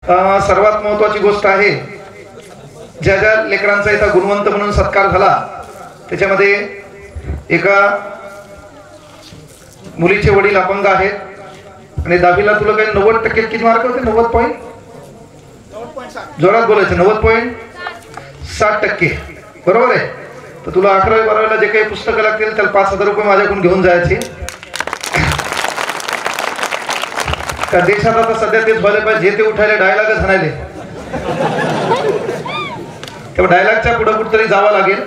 सर्वात महत्त्वाची गोष्ट आहे, ज्या ज्या लेकरांचा इथं गुणवंत म्हणून सत्कार झाला त्याच्यामध्ये एका मुलीचे वडील अपंग आहेत आणि 10वीला तुला काही 90% किती मार्क होते? 90 पॉईंट, जोरात बोलायचं, 90.60%, बरोबर आहे. तर तुला 11वी 12वीला जे काही पुस्तकं लागतील त्याला 5,000 रुपये माझ्याकडून घेऊन जायचे. का देशात आता सध्या तेच व्हायला पाहिजे, जे ते उठायला डायलॉगच म्हणायले, तेव्हा डायलॉगच्या पुढे कुठेतरी जावं लागेल.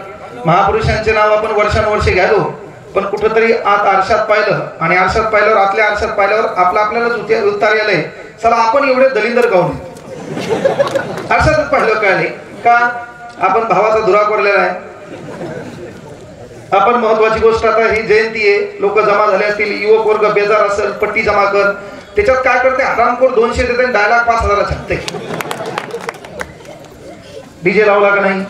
महापुरुषांचे नाव आपण वर्षानुवर्षे घ्यालो, पण कुठेतरी आत आरशात पाहिलं आणि आरशात पाहिल्यावर आतल्या आरशात पाहिल्यावर आपल्यालाच उत्तर आलंय, चला आपण एवढे दलिंदर गाऊन आरशातच पाहिलं काय नाही का आपण भावाचा धुरा कोरलेला आहे. आपण महत्वाची गोष्ट, आता ही जयंती आहे, लोक जमा झाले असतील, युवक वर्ग बेजार असेल, पट्टी जमा कर. त्याच्यात काय करते, हरामखोर 200 देते, डायलॉग 5,000 छापते. डीजे लावला का नाही,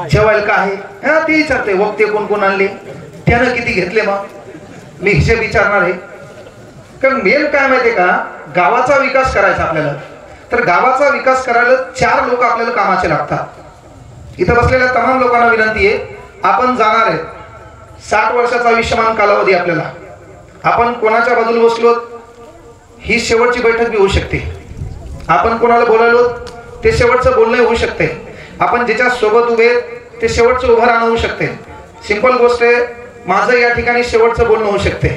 जेवायला का आहे, हा ते विचारते. वक्ते कोण कोण आणले, त्यानं किती घेतले, मग मी हिशेब विचारणार आहे. कारण मेन काय माहितीये का, गावाचा विकास करायचा आपल्याला, तर गावाचा विकास करायला 4 लोक आपल्याला कामाचे लागतात. इथं बसलेल्या तमाम लोकांना विनंती आहे, आपण जाणार आहे 60 वर्षाचा आयुष्यमान कालावधी आपल्याला. आपण कोणाच्या बाजूला बसलो ही शेवटची बैठक बी होऊ शकते, आपण कोणाला बोलायलो ते शेवटचं बोलणं होऊ शकते, आपण ज्याच्या सोबत उभे ते शेवटचं उभं राहणं होऊ शकते. सिंपल गोष्ट आहे, माझं या ठिकाणी शेवटचं बोलणं होऊ शकते,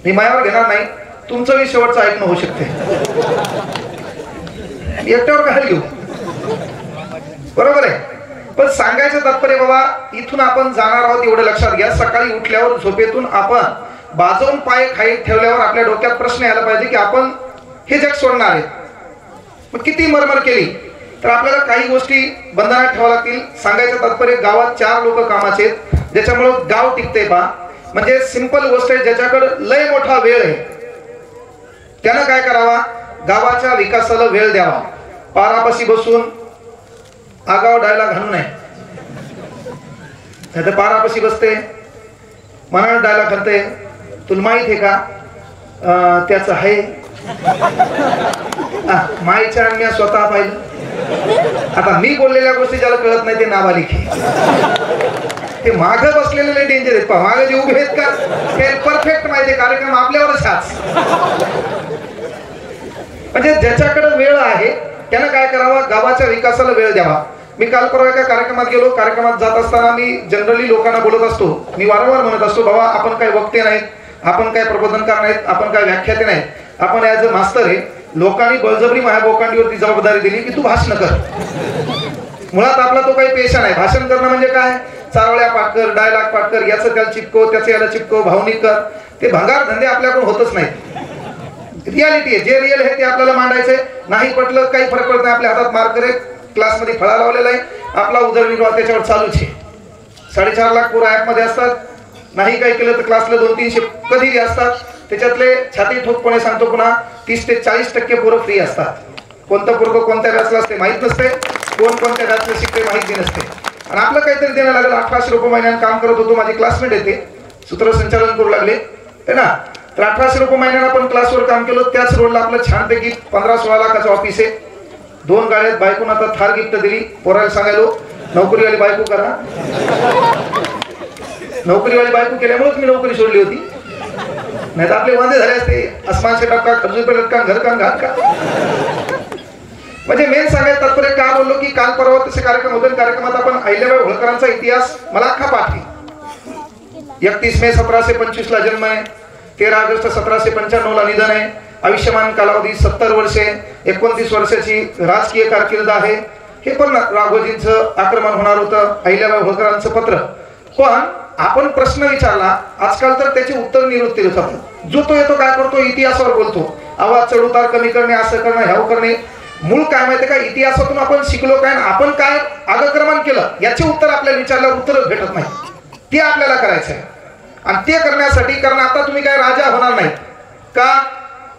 मी मायावर घेणार नाही, तुमचं बी शेवटचं ऐकणं होऊ शकते. एकट्यावर काय घेऊ, बरोबर आहे. पण सांगायचं तात्पर्य बाबा, इथून आपण जाणार आहोत एवढं लक्षात घ्या. सकाळी उठल्यावर झोपेतून आपण बाजून पाय खाली ठेवल्यावर आपल्या डोक्यात प्रश्न यायला पाहिजे की आपण हे जग सोडणार आहे. मग किती मरमर केली तर आपल्याला काही गोष्टी बंधनात ठेवाव्या लागतील. सांगायचं तात्पर्य, गावात 4 लोक कामाचे आहेत, ज्याच्यामुळं गाव टिकते पा. म्हणजे सिंपल गोष्ट आहे, ज्याच्याकडे लय मोठा वेळ आहे त्यानं काय करावा, गावाच्या विकासाला वेळ द्यावा. पारापाशी बसून आगाव डायलॉग घालू नये, नाही तर पारापाशी बसते मनाला डायलॉग घालते, तुला माहित आहे का त्याचं आहे माईच्या मी स्वतः पाहिलं. आता मी बोललेल्या गोष्टी ज्याला कळत नाही ते नाबालिक आहे, ते मागं बसलेले डेंजर आहेत. मागे जे उभे आहेत का ते परफेक्ट माहिती आहे, कार्यक्रम आपल्यावरच हाच. म्हणजे ज्याच्याकडे वेळ आहे त्यानं काय करावा, गावाच्या विकासाला वेळ द्यावा. मी काल परवा एका कार्यक्रमात गेलो, कार्यक्रमात जात असताना मी जनरली लोकांना बोलत असतो, मी वारंवार म्हणत असतो, बाबा आपण काय वक्ते नाहीत, आपण काय प्रबोधनकार नाहीत, आपण काय व्याख्याते नाहीत, आपण ॲज अ मास्तर आहे. लोकांनी बळजबरी माझ्या बोकांडीवरती जबाबदारी दिली की तू भाषण कर. मुळात आपला तो काही पेशा नाही. भाषण करणं म्हणजे काय, चारोळ्या पाठ कर, डायलॉग पाठ कर, याचं त्याला चिपको, त्याचं याला चिपको, भावनिक कर, ते भंगार धंदे आपल्याकडून होतच नाहीत. रियालिटी आहे, जे रिअल आहे ते आपल्याला मांडायचंय. नाही पटलं काही फरक पडत नाही, आपल्या हातात मार्कर आहे, क्लासमध्ये फळा लावलेला आहे, आपला उदरनिर्वाह त्याच्यावर चालूच आहे. 4.5 लाख पोरं ॲपमध्ये असतात, नाही काही केलं तर क्लासला 200-300 कधीही असतात. त्याच्यातले छाती ठोकपणे सांगतो पुन्हा 30 ते 40% पोरं फ्री असतात. कोणतं पोरं कोणत्या बॅचला असते माहीत नसते, कोण कोणत्या बॅचला शिकते माहिती नसते. आणि आपलं काहीतरी देणं लागेल. 1800 रुपये महिन्यानं काम करत होतो, माझे क्लासमेट येते, सूत्रसंचालन करू लागले है ना. तर 1800 रुपये महिन्यानं आपण क्लासवर काम केलं. त्याच रोडला आपलं छानपैकी 15-16 लाखाचं ऑफिस आहे, 2 गाड्यात. बायकोनं आता थार गिफ्ट दिली, पोराला सांगायलो नोकरीवाली बायको करा. नोकरीवाली बायको केल्यामुळेच मी नोकरी सोडली होती, नाही तर आपले वांदे झाले असते. आसमान से टपका, खर्जूर पे लटका, घर काम घात का. म्हणजे मेन सांगायचं तात्पर्य का बोललो की काल परवा तसे कार्यक्रम होते, कार्यक्रमात आपण अहिल्याबाई होळकरांचा इतिहास मला अख्खा पाठ आहे. 31 मे 1725 ला जन्म आहे, 13 ऑगस्ट 1795 ला निधन आहे. आयुष्यमान कालावधी 70 वर्षे, 29 वर्षाची राजकीय कारकीर्द आहे. हे पण राघोजींचं आक्रमण होणार होतं, अहिल्याबाई होळकरांचं पत्र. पण आपण प्रश्न विचारला आजकाल तर त्याचे उत्तर निवृत्ती होतात. जो तो येतो काय करतो, इतिहासावर बोलतो, आवाज चढउतार कमी करणे, असं करणं, ह्याव करणे. मूळ काय माहिती का, इतिहासातून आपण शिकलो काय, आपण काय आगक्रमण केलं याचे उत्तर आपल्याला विचारल्यावर उत्तर भेटत नाही. ते आपल्याला करायचं आहे. आणि ते करण्यासाठी, कारण आता तुम्ही काय राजा होणार नाहीत का,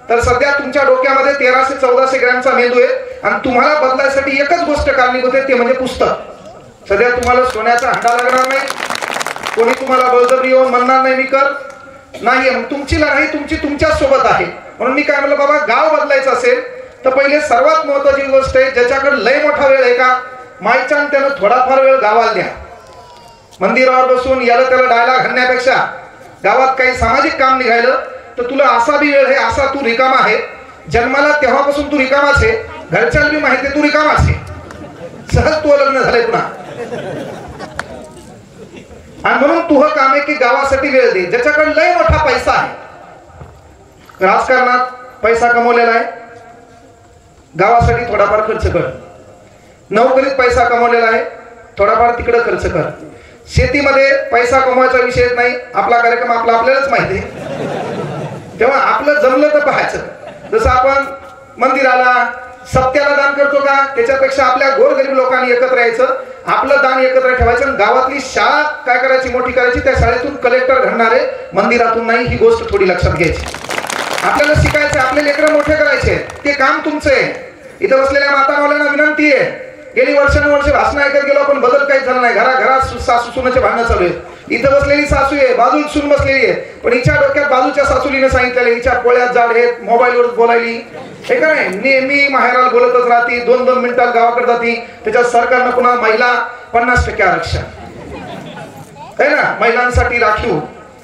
तर सध्या तुमच्या डोक्यामध्ये 1300-1400 ग्रॅमचा मेंदू आहे आणि तुम्हाला बदलायसाठी एकच गोष्ट कारणीभूत आहे, ते म्हणजे पुस्तक. सध्या तुम्हाला सोन्याचा हंडा लागणार नाही, कोणी तुम्हाला बळजबरी येऊन म्हणणार नाही मी कर नाही. तुमची लढाई तुमच्या सोबत आहे. म्हणून मी काय म्हणलं, बाबा गाव बदलायचं असेल तर पहिले सर्वात महत्वाची गोष्ट आहे, ज्याच्याकडे लय मोठा वेळ आहे का माईचान त्यानं थोडाफार वेळ गावाला द्या. मंदिरावर बसून याला त्याला डायलॉग घालण्यापेक्षा गावात काही सामाजिक काम निघालं तर तुला असा बी वेळ आहे, असा तू रिकामा आहे. जन्माला तेव्हापासून तू रिकामाच आहे, घरच्याला बी माहिती तू रिकामाच आहे. सहज तू लग्न झालंय पुन्हा. आणि म्हणून तुझं काम आहे की गावासाठी वेळ दे. ज्याच्याकडे लय मोठा पैसा आहे, राजकारणात पैसा कमवलेला आहे, गावासाठी थोडाफार खर्च कर. नोकरीत पैसा कमवलेला आहे, थोडाफार तिकडे खर्च कर. शेतीमध्ये पैसा कमवायचा विषय नाही, आपला कार्यक्रम आपल्यालाच माहिती आहे. तेव्हा आपलं जमलं तर पाहायचं. जसं आपण मंदिराला सत्याला दान करतो का, त्याच्यापेक्षा आपल्या गोरगरीब लोकांनी एकत्र यायचं, आपलं दान एकत्र ठेवायचं. गावातली शाळा काय करायची, मोठी करायची, त्या शाळेतून कलेक्टर घडणारे, मंदिरातून नाही. ही गोष्ट थोडी लक्षात घ्यायची. आपल्याला शिकायचं, आपले लेकरं मोठे करायचे, ते काम तुमचं आहे. इथं बसलेल्या माता मावल्यांना विनंती आहे, गेली वर्षानुवर्ष भाषण ऐकत गेलो पण बदल काही झाला नाही. घराघरात सासू सुनेचे भांडणं चालू आहे. इथं बसलेली सासू आहे, बाजूला सून बसलेली आहे, पण हिच्या डोक्यात बाजूच्या सासूलीने सांगितलेलं हिच्या पोळ्यात जाड आहेत, मोबाईलवर बोलायली हे का नाही, नेहमी माहेराला बोलतच राहती, 2-2 मिनिटात गावाकडे जाती. त्याच्यात सरकारनं पुन्हा महिला 50% आरक्षण आहे ना, महिलांसाठी राखीव.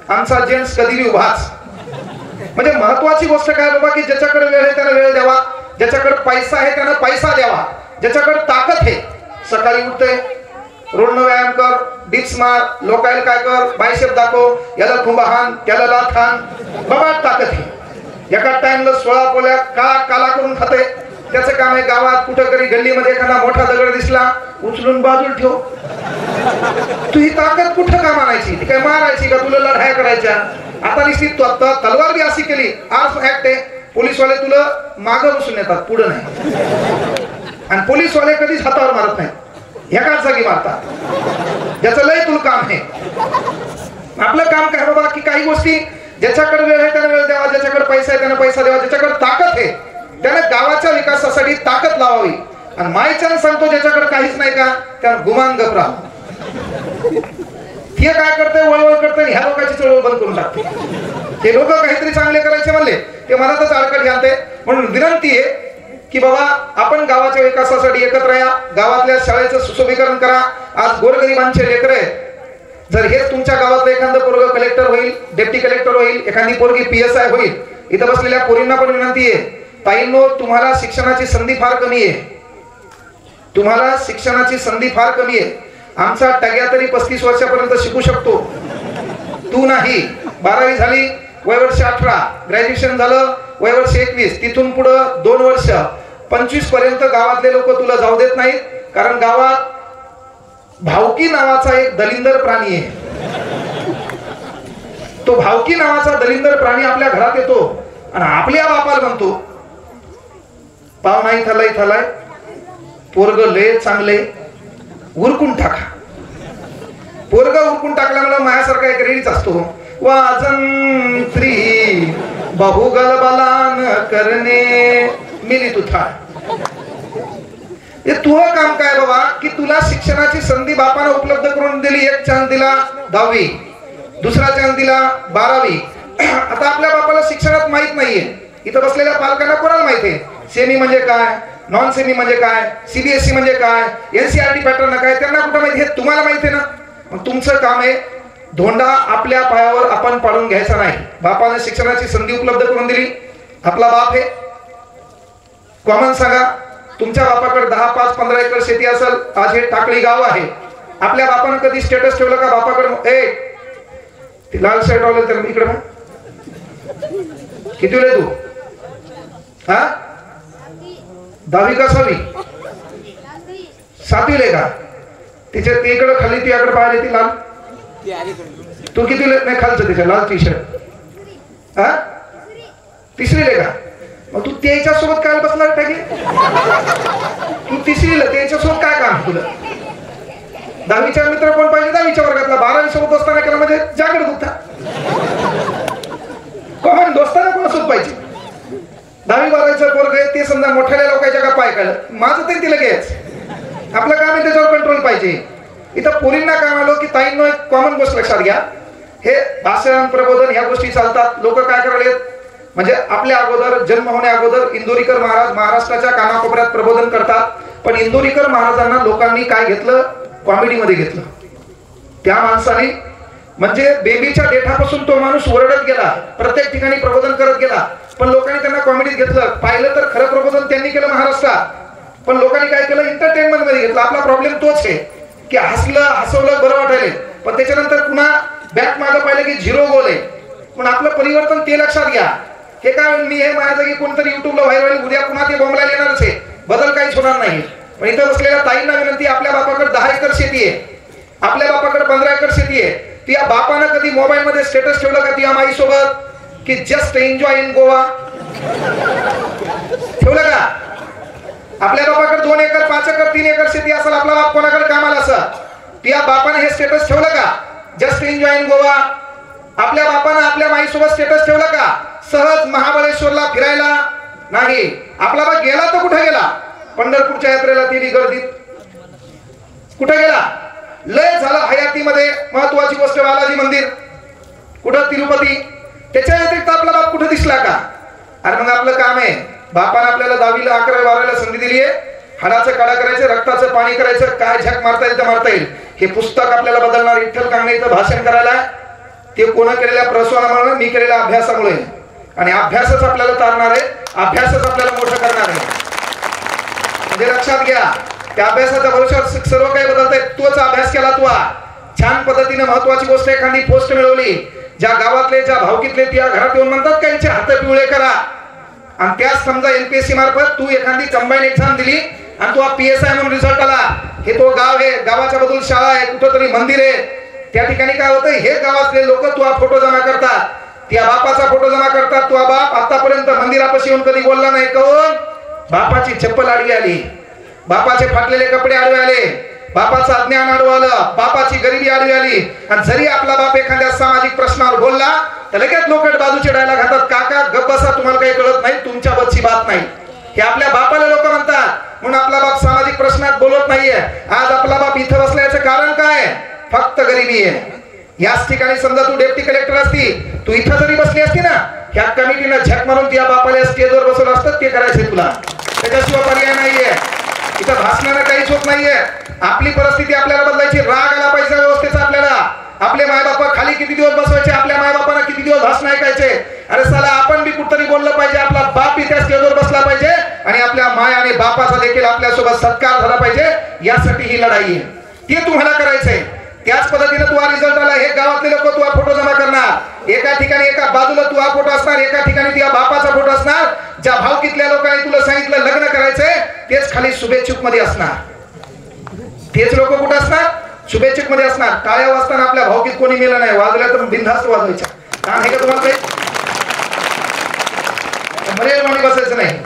आमचा जेंट्स कधी उभाच. म्हणजे महत्वाची गोष्ट काय बाबा की ज्याच्याकडे वेळ आहे त्याला वेळ द्यावा, ज्याच्याकडे पैसा आहे त्यानं पैसा द्यावा, ज्याच्याकडे ताकद आहे सकाळी उठते, रोडनं व्यायाम कर, डिप्स मार, लोकायला काय कर, बायसेप दाखव, याला खुंबा हान, त्याला लाथ हान, बाबा ताकद आहे. एका टाइमला 16 पोळ्या काला करून खाते. त्याचं काम आहे गावात कुठं तरी गल्लीमध्ये एखादा मोठा दगड दिसला उचलून बाजूला ठेव. तू ही ताकद कुठं काम आणायची, ती काय मारायची का, तुला लढाया करायच्या. आता निश्चित तलवार बी अशी केली, आज ऍक्ट आहे, पोलीसवाले तुला मागं बसून येतात, पुढं नाही. आणि पोलीसवाले कधीच हातावर मारत नाही, एकाच जागी मारतात. ज्याचं लय तुला काम आहे. आपलं काम काय बाबा की काही गोष्टी ज्याच्याकडे वेळ आहे त्याने वेळ द्यावा, ज्याच्याकडे पैसा आहे त्याने पैसा द्यावा, ज्याच्याकडे ताकद आहे त्याने गावाच्या विकासासाठी ताकद लावावी. आणि मायच्यानं सांगतो ज्याच्याकडे काहीच नाही का त्यानं गुमान गप राहा. हे काय करते, वळवळ करते, ह्या लोकांची चळवळ बंद करून टाकते. ते लोक काहीतरी चांगले करायचे म्हणले ते मनातच अडकट घालते. म्हणून विनंती आहे की बाबा आपण गावाच्या विकासासाठी एकत्र या, गावातल्या शाळेचं सुशोभीकरण करा. आज गोरगरिबांचे लेकरं आहेत, जर हेच तुमच्या गावातलं एखादं पोरग कलेक्टर होईल, डेप्टी कलेक्टर होईल, एखादी पोरगी PSI होईल. इथं बसलेल्या पोरींना पण विनंती आहे, ताईंनो तुम्हाला शिक्षणाची संधी फार कमी आहे, तुम्हाला शिक्षणाची संधी फार कमी आहे. आमचा टग्या तरी 35 वर्षापर्यंत शिकू शकतो, तू नाही. 12वी झाली वयवर्ष 18, ग्रॅज्युएशन झालं वयवर्ष 21, तिथून पुढं 2 वर्ष 25 पर्यंत गावातले लोक तुला जाऊ देत नाहीत. कारण गावात भावकी नावाचा एक दलिंदर प्राणी आहे. तो भावकी नावाचा दलिंदर प्राणी आपल्या घरात येतो आणि आपल्या बापाला म्हणतो, पाव नाही थालाय, पोरग लय चांगले, उरकून टाका. पोरग उरकून टाकल्यामुळे माझ्यासारखा एक रेडीच असतो, वाजंत्री बहुगल बलान करणे मिली तुथा. हे तुझं काम काय बाबा की तुला शिक्षणाची संधी बापाने उपलब्ध करून दिली. एक चान्स दिला 10वी, दुसरा चान्स दिला 12वी. आता आपल्या बापाला शिक्षणात माहित नाहीये. इथं बसलेल्या पालकांना कोणाला माहिती आहे सेमी म्हणजे काय, नॉन सेमी म्हणजे काय, CBSE म्हणजे काय, NCERT पॅटर्न काय, त्यांना कुठं माहिती, हे तुम्हाला माहिती आहे ना. मग तुमचं काम आहे धोंडा आपल्या पायावर आपण पाडून घ्यायचा नाही. बापाने शिक्षणाची संधी उपलब्ध करून दिली, आपला बाप आहे. कॉमन सांगा, तुमच्या बापाकडे 10, 5, 15 एकर शेती असेल, आज हे टाकळी गाव आहे. आपल्या बापानं कधी स्टेटस ठेवलं का बापाकडे, ती लाल शर्ट वाले तर इकडे बघ, किती वेळ तू, हा 10वी का 6वी, 7वी का, तिच्या इकडे खाली तिच्याकडे पाहिजे ती लाल, तू किती नाही खालचं तिच्या लाल टी शर्ट, हा 3री का. मग तू त्याच्या सोबत काय बसला टाके, तू 3रीला त्याच्यासोबत काय काम तुला. 10वीचा मित्र कोण पाहिजे 10वीच्या वर्गातला, 12वी सोबत असताना केला म्हणजे जागड दुखता. कॉमन दोस्ताना कोणासोबत पाहिजे. 10वी 12वीचं पोरग आहे ते समजा मोठ्या लोकांच्या का पाय काढलं, माझं तरी तिला घ्यायच. आपलं काम आहे त्याच्यावर कंट्रोल पाहिजे. इथं पोरींना काम आलो की ताईंनो एक कॉमन गोष्ट लक्षात घ्या, हे भाषण प्रबोधन ह्या गोष्टी चालतात. लोक काय करायला म्हणजे आपल्या अगोदर जन्म होण्या अगोदर इंदोरीकर महाराज महाराष्ट्राच्या कानाकोपऱ्यात प्रबोधन करतात, पण इंदोरीकर महाराजांना लोकांनी काय घेतलं, कॉमेडीमध्ये घेतलं. त्या माणसाने म्हणजे बेबीच्या देठापासून तो माणूस ओरडत गेला, प्रत्येक ठिकाणी प्रबोधन करत गेला, पण लोकांनी त्यांना कॉमेडीत घेतलं. पाहिलं तर खरं प्रबोधन त्यांनी केलं महाराष्ट्रात, पण लोकांनी काय केलं, एंटरटेनमेंट मध्ये घेतलं. आपला प्रॉब्लेम तोच आहे की हसवलं बरं वाटायला, पण त्याच्यानंतर पुन्हा बॅक मागं पाहिलं की 0 गोल आहे. पण आपलं परिवर्तन ते लक्षात घ्या. हे काय मी हे माझ्या जागी कोणतरी युट्यूबला व्हायरल होईल, उद्या पुन्हा ते बॉम्बला येणारच आहे, बदल काहीच होणार नाही. पण इथं बसलेल्या ताईंना विनंती, आपल्या बापाकडे 10 एकर शेती आहे, आपल्या बापाकडे 15 एकर शेती आहे. त्या बापानं कधी मोबाईल मध्ये स्टेटस ठेवलं का त्या माई सोबत की जस्ट एन्जॉय इन गोवा? ठेवलं का? आपल्या बापाकडे 2 एकर 5 एकर 3 एकर शेती असेल, आपला बाप कोणाकडे कामाला असं, त्या बापानं हे स्टेटस ठेवलं का जस्ट एन्जॉय इन गोवा? आपल्या बापानं आपल्या माईसोबत स्टेटस ठेवलं का सहज महाबळेश्वरला फिरायला? नाही. आपला बाप गेला तर कुठे गेला? पंढरपूरच्या यात्रेला तेरी गर्दीत कुठे गेला? लय झालं हयातीमध्ये महत्वाची गोष्ट बालाजी मंदिर, कुठं तिरुपती. त्याच्या व्यतिरिक्त आपला बाप कुठे दिसला का? अरे मग आपलं काम आहे, बापानं आपल्याला 10वीला 11वी 12वीला संधी दिली आहे, हाडाचं काढा करायचं, रक्ताचं पाणी करायचं, काय झक मारता येईल तर मारता येईल. हे पुस्तक आपल्याला बदलणार. विठ्ठल कांगणे इथं भाषण करायला, ते कोणा केलेल्या प्रसवानामुळे, मी केलेल्या अभ्यासामुळे, आणि अभ्यासच आपल्याला तारणार आहे, अभ्यासच आपल्याला मोठं करणार आहे. म्हणजे लक्षात घ्या, त्या अभ्यासाच्या भरोशावर सर्व काही बदलत आहे. तोच अभ्यास केला तू, छान पद्धतीने महत्वाची गोष्ट एखादी पोस्ट मिळवली, ज्या गावातले ज्या भावकीतले त्या घरात येऊन म्हणतात का यांचे हात पिवळे करा, आणि त्याच समजा एमपीएससी मार्फत तू एखादी कंबाईन एक्झाम दिली आणि तू PSI म्हणून रिझल्ट आला. हे तो गाव आहे, गावाच्या बदल शाळा आहे, कुठंतरी मंदिर आहे, त्या ठिकाणी काय होतं, हे गावातले लोक तुझा फोटो जमा करतात, त्या बापाचा फोटो जमा करतात. तुझा बाप आतापर्यंत मंदिरापाशी येऊन कधी बोलला नाही. कोण? बापाची चप्पल आडवी आली, बापाचे फाटलेले कपडे आडवे आले, बापाचं अज्ञान आडवं आलं, बापाची गरिबी आडवी आली. आणि जरी आपला बाप एखाद्या सामाजिक प्रश्नावर बोलला तर लगेच लोक बाजूचे डायलॉग घालतात, काका गप्प बसा, तुम्हाला काही कळत नाही, तुमच्या बदची बात नाही. हे आपल्या बापाला लोक म्हणतात, म्हणून आपला बाप सामाजिक प्रश्नात बोलत नाहीये. आज आपला बाप इथं बसल्याचं कारण काय? फक्त गरिबी आहे. याच ठिकाणी समजा तू डेप्टी कलेक्टर असती, तू इथं जरी बसली असती ना, ह्या कमिटीनं झक मारून त्या बापाला स्टेजवर बसवलं असतं, ते करायचे तुला, त्याच्याशिवाय पर्याय नाहीये. इथं भाषणानं काहीच होत नाहीये. आपली परिस्थिती आपल्याला बदलायची, राग आला पाहिजे व्यवस्थेचा आपल्याला. आपले मायबापा खाली किती दिवस बसवायचे, आपल्या मायबापांना किती दिवस भाषण ऐकायचे. अरे साला आपण बी कुठतरी बोललं पाहिजे, आपला बाप बी त्या स्टेजवर बसला पाहिजे, आणि आपल्या माय आणि बापाचा देखील आपल्यासोबत सत्कार झाला पाहिजे. यासाठी ही लढाई आहे, ते तुम्हाला करायचंय. त्याच पद्धतीने तुझा रिझल्ट आला, हे गावातले लोक तुझा फोटो जमा करणार. एका ठिकाणी एका बाजूला तुझा फोटो असणार, एका ठिकाणी तुझ्या बापाचा फोटो असणार. ज्या भावकीतल्या लोकांनी तुला सांगितलं लग्न करायचंय, तेच खाली शुभेच्छुक मध्ये असणार. तेच लोक कुठं असणार? शुभेच्छुक मध्ये असणार. टाळ्या वाजताना आपल्या भावकीत कोणी मेलं नाही, वाजल्या तर बिनधास्त वाजवायच्या. काम हे का तुम्हाला काही मर्यादा मांडी बसायचं नाही.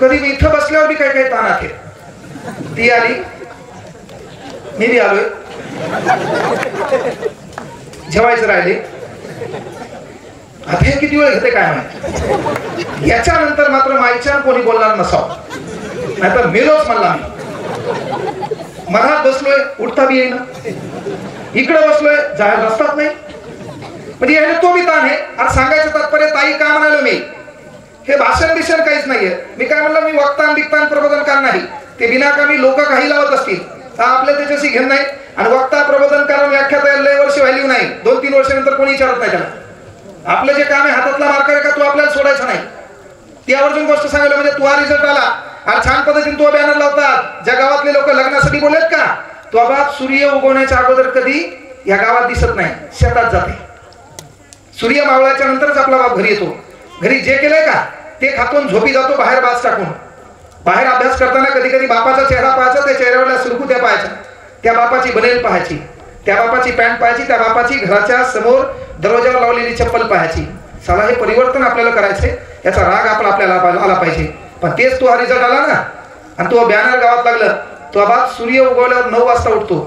कधी मी इथं बसल्यावर बी काय काय तानात आहे. ती आली, मी बी आलोय, जेवायचं राहिले, आता हे किती वेळ घेते काय माहिती. याच्यानंतर मात्र माईच्या कोणी बोलणार नसावं, नाहीतर मेलोच म्हणला. मी मनात बसलोय, उठता बी येईना, इकडे बसलोय, जायला रस्ताच नाही. म्हणजे याने तो बी ताण आहे. आणि सांगायचं तात्पर्य ताई काय म्हणालो मी, हे भाषण बिषण काहीच नाहीये. मी काय म्हणलं, मी वक्तान बिक्तान प्रबोधनकार नाही. ते बिनाकामी लोक काही लावत असतील तर आपल्या त्याच्याशी घेणं नाही. आणि वक्ता प्रबोधनकार व्याख्याता लय वर्ष व्हॅल्यू नाही, 2-3 वर्षानंतर कोणी विचारत नाही त्याला. आपलं जे काम आहे हातातला मार्कर का तो आपल्याला सोडायचा नाही. ती आवर्जून गोष्ट सांगायला, म्हणजे तुझा रिझल्ट आला आणि छान पद्धतीने तो बॅनर लावतात. ज्या गावातले लोक लग्नासाठी बोललेत का, तो बाप सूर्य उगवण्याच्या अगोदर कधी या गावात दिसत नाही, शेतात जाते. सूर्य मावळाच्या नंतरच आपला बाप घरी येतो. घरी जे केलंय का ते खातून झोपी जातो, बाहेर बाज टाकून. बाहेर अभ्यास करताना कधी कधी बापाचा चेहरा पाहायचा, त्या चेहऱ्यावरल्या सुरकुत्या पाहायच्या, त्या बापाची बनेल पाहायची, त्या बापाची पॅन्ट पाहायची, त्या बापाची घराच्या समोर दरवाजावर लावलेली चप्पल पाहायची. साला हे परिवर्तन आपल्याला करायचंय, याचा राग आपल्याला आला पाहिजे. पण तेच तो हा रिझल्ट आला ना, आणि तो बॅनर गावात लागलं. तो बाप सूर्य उगवल्यावर 9 वाजता उठतो,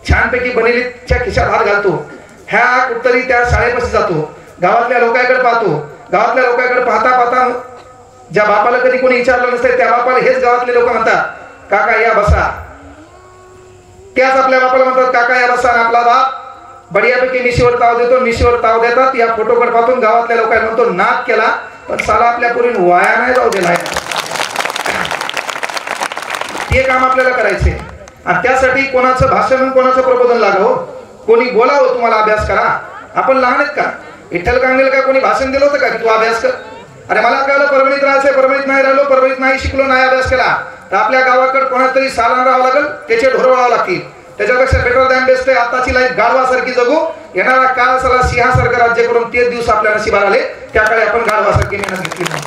छानपैकी बनेलीच्या खिशात हात घालतो, ह्या कुठतरी त्या शाळेपाशी जातो, गावातल्या लोकांकडे पाहतो. गावातल्या लोकांकडे पाहता पाहता ज्या बापाला कधी कोणी विचारलं नसतं, त्या बापाला हेच गावातले लोक म्हणतात, काका या बसा. त्याच आपल्या बापाला म्हणतात, काका या बसा. आणि आपला बाप बढियापैकी मिशीवर ताव देतो, मिशीवर ताव देतात. या फोटोकडे पाहून गावातल्या लोकांना म्हणतो नाद केला, पण साला आपल्या पोरीन वाया नाही जाऊ दिला. ते काम आपल्याला करायचे आणि त्यासाठी कोणाचं भाषण कोणाचं प्रबोधन लागावं, कोणी बोलावं तुम्हाला अभ्यास करा. आपण लहान आहेत का? विठ्ठल कांगणेला का कोणी भाषण दिलं होतं का की तू अभ्यास कर? अरे मला कळलं परभणीत राहायचंय, परभणीत नाही राहिलो, परभणीत नाही शिकलो, नाही अभ्यास केला तर आपल्या गावाकडे कोणातरी सालान राहावं लागेल, त्याचे ढोर वळावं लागतील. त्याच्यापेक्षा बेटर दॅन बेस्ट आहे आताची लाईफ गाढवासारखी जगू. येणारा काळ सला सिंहासारखं राज्य करून तेच दिवस आपल्या नशिबाला आले, त्या काळी आपण गाढवासारखी मेहनत घेतली नाही.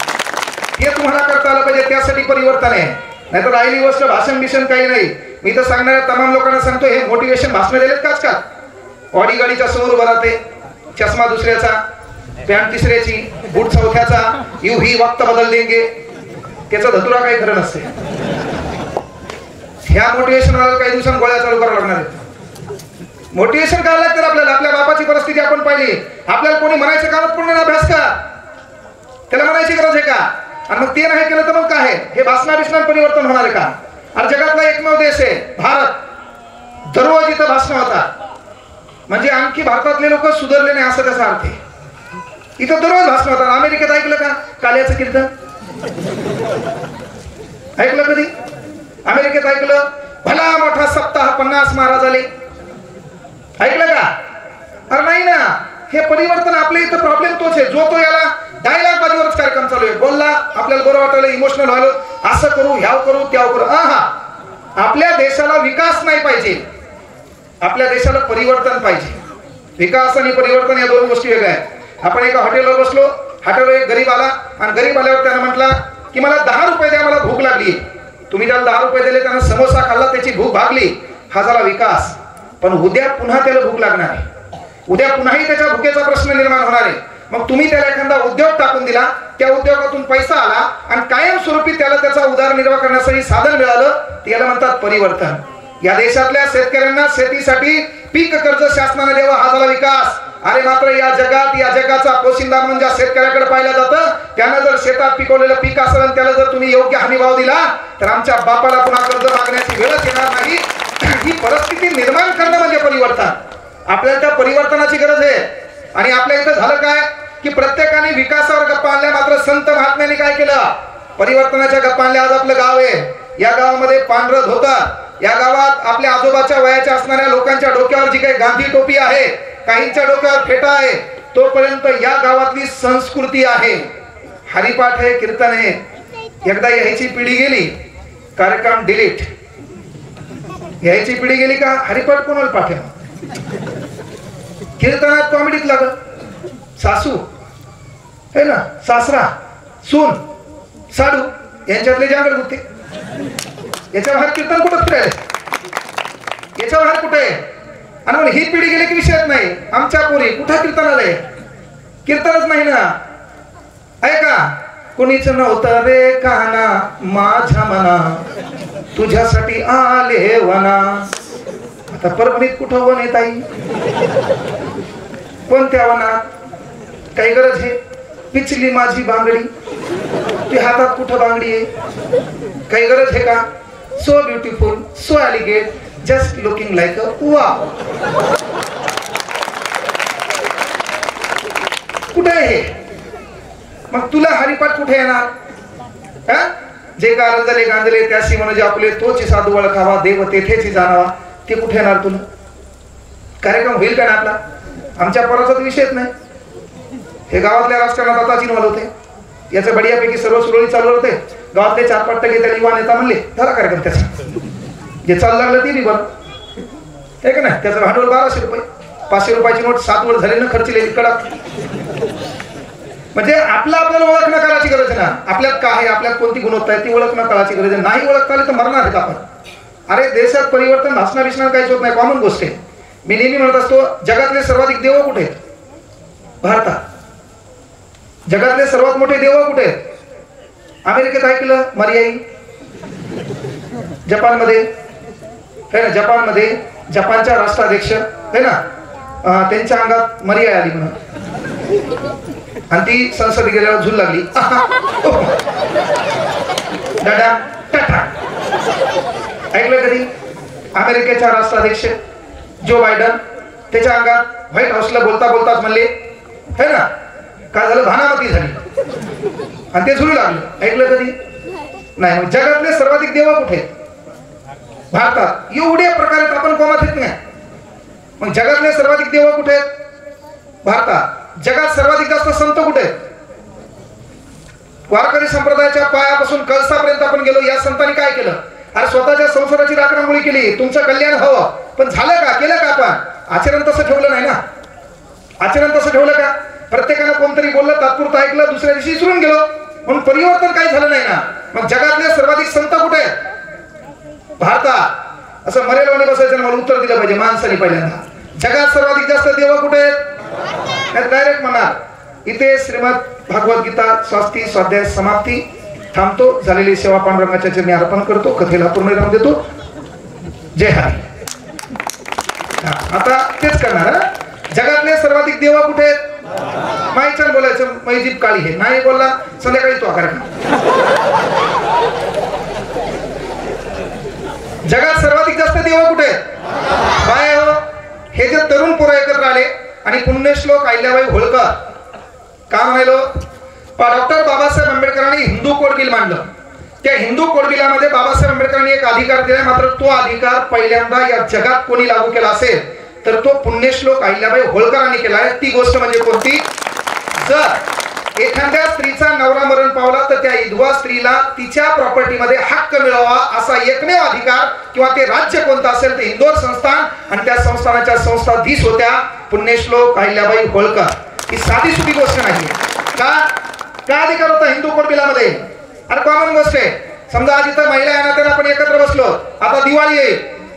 हे तुम्हाला करता आलं पाहिजे, त्यासाठी परिवर्तन आहे. नाहीतर राहिली गोष्ट भाषण बिषण काही नाही. मी तर सांगणाऱ्या तमाम लोकांना सांगतो, हे मोटिवेशन भाषण दिलेत काच का? ऑडी गाडीच्या समोर उभा राहते, चष्मा दुसऱ्याचा, पॅन्ट तिसऱ्याची, बूट चौथ्याचा, यू ही वक्त बदल देंगे, त्याचा धतुरा काही खरं नसते. ह्या मोटिवेशनला काही दिवसांनी गोळ्या चालू करावं लागणार आहेत. मोटिवेशन करायला लागतं आपल्याला. आपल्या बापाची परिस्थिती आपण पाहिली. आपल्याला कोणी म्हणायचं कामात पूर्ण अभ्यास का, त्याला म्हणायची गरज आहे का? आणि मग ते नाही केलं तर मग काय आहे? हे भाषणाभिषणात परिवर्तन होणार आहे का? आणि जगातला एकमेव देश आहे भारत, दररोज इथं भाषण होतात. म्हणजे आणखी भारतातले लोक सुधारले नाही असं त्याचा अर्थ आहे. इथं दररोज भाषण होतात. अमेरिकेत ऐकलं का काल्याचं कीर्तन? ऐकलं कधी? अमेरिकेत ऐकलं भला मोठा सप्ताह 50 महाराज आले, ऐकलं का? अरे नाही ना. हे परिवर्तन आपल्या इथं प्रॉब्लेम तोच आहे. जो तो याला डायलॉग बाजूवरच कार्यक्रम चालू आहे. बोलला आपल्याला बरं वाटलं, इमोशनल व्हायलो, असं करू ह्याव करू त्याव करू. आपल्या देशाला विकास नाही पाहिजे, आपल्या देशाला परिवर्तन पाहिजे. विकास आणि परिवर्तन या दोन गोष्टी वेगळ्या आहेत. आपण एका हॉटेलवर बसलो, हॉटेलवर एक गरीब आला आणि गरीब आल्यावर त्यानं म्हटला की मला 10 रुपये द्या, मला भूक लागली. तुम्ही त्याला 10 रुपये दिले, त्यानं समोसा खाल्ला, त्याची भूक भागली. हा झाला विकास. पण उद्या पुन्हा त्याला भूक लागणार आहे, उद्या पुन्हाही त्याच्या भुकेचा प्रश्न निर्माण होणार आहे. मग तुम्ही त्याला एखादा उद्योग टाकून दिला, त्या उद्योगातून पैसा आला आणि कायमस्वरूपी त्याला त्याचा उदरनिर्वाह करण्यासाठी साधन मिळालं, त्याला म्हणतात परिवर्तन. या देशातल्या शेतकऱ्यांना शेतीसाठी पीक कर्ज शासनाने द्यावं, हा झाला विकास. अरे मात्र या जगात, या जगाचा पोशिंदा म्हणून ज्या शेतकऱ्याकडे पाहिलं जातं, त्यानं जर शेतात पिकवलेलं पीक असेल आणि त्याला जर तुम्ही योग्य हमीभाव दिला तर आमच्या बापाला पुन्हा कर्ज मागण्याची वेळच येणार नाही. ही परिस्थिती निर्माण करणं म्हणजे परिवर्तन. आपल्याला त्या परिवर्तनाची गरज आहे. आणि आपल्या इथं झालं काय की प्रत्येकाने विकासावर गप्पा आणल्या, मात्र संत महात्म्यांनी काय केलं? परिवर्तनाच्या गप्पा आणल्या. आज आपलं गाव आहे, या गावामध्ये पांढरं धोतर, या गावात आपल्या आजोबाच्या वयाच्या असणाऱ्या लोकांच्या डोक्यावर जी काही गांधी टोपी आहे, काहींच्या डोक्यावर फेटा आहे, तोपर्यंत या गावातली संस्कृती आहे. हरिपाठ आहे, कीर्तन आहे. एकदा यायची पिढी गेली, कार्यक्रम डिलीट. यायची पिढी गेली का हरिपाठ कोणाला पाठवा? कीर्तनात कॉमेडीत लागत. सासू है ना, सासरा, सून, साडू यांच्यातले जांगड होते. याच्या बाहेर कीर्तन कुठं फिरायला? याच्या बाहेर कुठे? आणि मग ही पिढी गेली की विषयच नाही. आमच्या पोरी कुठं कीर्तन आलंय? कीर्तनच नाही ना. ऐका, कुणीच नव्हतं रे काना माझ्या मना, तुझ्यासाठी आले वना. आता परभणीत कुठं वन येत आई? कोणत्या वनात? काही गरज आहे? पिचली माझी बांगडी, ती हातात कुठं बांगडी आहे? काही गरज आहे का? So beautiful, so elegant, just looking like a wow. कुठे आहे? मग तुला हरिपाठ कुठे येणार? जे कारंजले गांजले त्याशी म्हणजे आपले तोची साधू वळखावा, देव तेथेची जाणावा. ते कुठे येणार तुला? कार्यक्रम होईल का ना आपला? आमच्या पोराचा विषयच नाही. हे गावातल्या राजकारणात आता चिन्ह होते, याचं बढियापैकी सर्व सुरळीत चालू होते. गावातले 4-5% त्याला युवा नेता म्हणले झाला कार्यक्रम त्याचा. जे चालू लागलं ते बी बरं आहे का नाही? त्याचं भांडवल 1200 रुपये, 500 रुपयाची नोट 7 वर झाली ना खर्चलेली कडक. म्हणजे आपल्याला ओळख न करायची गरज आहे ना. आपल्यात काय आहे, आपल्यात कोणती गुणवत्ता आहे ती ओळख न करायची गरज आहे. नाही ओळखता आली तर मरणार आहेत आपण. अरे देशात परिवर्तन भाषणाभिषणात काहीच होत नाही, कॉमन गोष्ट आहे. मी नेहमी म्हणत असतो, जगातले सर्वाधिक देव कुठे आहेत? भारतात. जगातले सर्वात मोठे देव कुठे आहेत? अमेरिकेत ऐकलं मर्याई, जपानमध्ये है ना, जपानमध्ये जपानच्या राष्ट्राध्यक्ष है ना, त्यांच्या अंगात मर्याई आली म्हणून आणि ती संसदेत गेल्यावर झूल लागली. दादा टाटा. ऐकलं कधी? अमेरिकेचा राष्ट्राध्यक्ष जो बायडन त्याच्या अंगात व्हाईट हाऊसला बोलता बोलताच म्हणले है ना, काय झालं, भानामती झाली आणि ते झुरू लागलं. ऐकलं कधी नाही. मग जगातले सर्वाधिक देव कुठे आहेत? भारतात. एवढ्या प्रकारे आपण कोमात येत नाही. मग जगातले सर्वाधिक देव कुठे आहेत? भारतात. जगात सर्वाधिक जास्त संत कुठे आहेत? वारकरी संप्रदायाच्या पायापासून कळसापर्यंत आपण गेलो. या संतांनी काय केलं? अरे स्वतःच्या संसाराची राखणामुळी केली, तुमचं कल्याण हवं, पण झालं का? केलं का? आपण आचरण तसं ठेवलं नाही ना. आचरण तसं ठेवलं का? प्रत्येकानं कोणतरी बोललं, तात्पुरतं ऐकलं, दुसऱ्या दिवशी विसरून गेलो, म्हणून परिवर्तन काही झालं नाही ना. मग जगातले सर्वाधिक संत कुठे आहेत? भारतात. असं मरेलवाने बसायचं, मला उत्तर दिलं पाहिजे माणसाने पहिल्यांदा. जगात सर्वाधिक जास्त देव कुठे आहेत? डायरेक्ट म्हणा. इथे श्रीमद भागवत गीता स्वास्ती स्वाध्याय समाप्ती. थांबतो. झालेली सेवा पांडुरंगाच्या चरणी अर्पण करतो. कथेला पूर्णविराम देतो. जय हरी. आता तेच करणार. जगातले सर्वाधिक देव कुठे आहेत? माईच्यानं बोलायचं, मैजीब काळी हे नाही बोलला संध्याकाळी तो कार्यक्रम. जगात सर्वाधिक जास्त देव कुठे आहेत? काय हो, हे जे तरुण पोरं एकत्र आले आणि पुण्यश्लोक अहिल्याबाई होळकर का म्हणालो? डॉक्टर बाबासाहेब आंबेडकरांनी हिंदू कोड बिल मांडलं. त्या हिंदू कोड बिलामध्ये बाबासाहेब आंबेडकरांनी एक अधिकार दिला, मात्र तो अधिकार पहिल्यांदा या जगात कोणी लागू केला असेल तर तो पुण्यश्लोक अहिल्याबाई होळकरांनी केला आहे. ती गोष्ट म्हणजे कोणती? जर एखाद्या स्त्रीचा नवरा मरण पावला तर त्या विधवा स्त्रीला तिच्या प्रॉपर्टीमध्ये हक्क मिळावा असा एकमेव अधिकार किंवा ते राज्य कोणतं असेल ते इंदोर संस्थान, आणि त्या संस्थानाच्या संस्थाधीश होत्या पुण्यश्लोक अहिल्याबाई होळकर. ही साधी सुधी गोष्ट नाही. का अधिकार होता हिंदू कोड बिलामध्ये? अरे कॉमन गोष्ट आहे. समजा आज इथं महिला आहे ना, तर आपण एकत्र बसलो, आता दिवाळी आहे,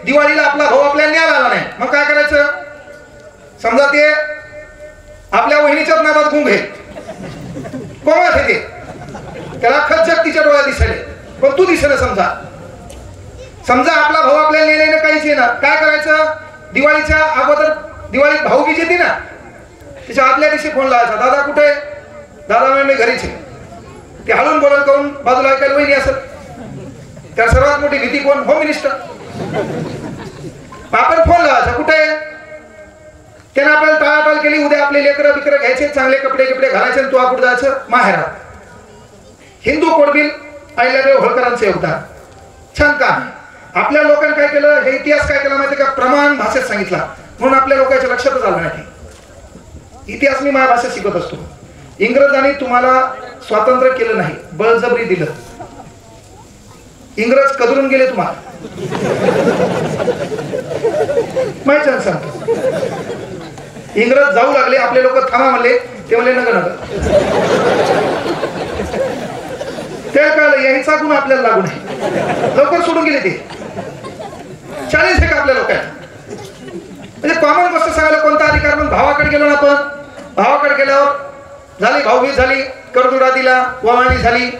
दिवाळीला आपला भाऊ आपल्याला न्यायला आला नाही, मग काय करायचं? समजा ते आपल्या वहिनीच्याच नादात गुंग आहे, कोमात आहे, त्याला खच्चक तिच्या डोळ्यात दिसले, पण तू दिसेल. समजा आपला भाऊ आपल्याला नेण्याने काहीच आहे ना, काय करायचं? दिवाळीच्या अगोदर, दिवाळीत भाऊबीज येते ना, तिच्या आदल्या दिवशी फोन लावायचा, दादा कुठे? दादा म्हणजे घरीच आहे. ते हळून बोलून करून बाजूला ऐकायला वहिनी असत. त्या सर्वात मोठी भीती कोण? Home minister. आपण फोन लावायचा, कुठे? त्यानं आपल्याला टाळाटाळ केली, उद्या आपले लेकरं बिकरं घ्यायचे, चांगले कपडे कपडे घालायचे, तू आपण जायचं माहेरात. हिंदू कोड बिल अहिल्याबाई होळकरांचं योगदान. छान काम. आपल्या लोकांनी काय केलं? हे इतिहास काय केला माहिती का? प्रमाण भाषेत सांगितला, म्हणून आपल्या लोकांच्या लक्षातच आलं नाही. इतिहास मी माझ्या भाषेत शिकत असतो. इंग्रजांनी तुम्हाला स्वातंत्र्य केलं नाही, बळजबरी दिलं. इंग्रज कदरून गेले तुम्हाला, माहिती सांगतो. इंग्रज जाऊ लागले, आपले लोक थांबा म्हणले, ते म्हणले नका नका. त्या कळलं याचा गुण आपल्याला लागू नाही, लवकर सोडून गेले. ते 40 आहे का आपल्या लोकांना? म्हणजे कॉमन गोष्ट सांगायला कोणता अधिकार? मग भावाकडे गेलो ना आपण, भावाकडे गेल्यावर झाली भाऊबीज झाली, करदुडा दिला, ववाणी झाली,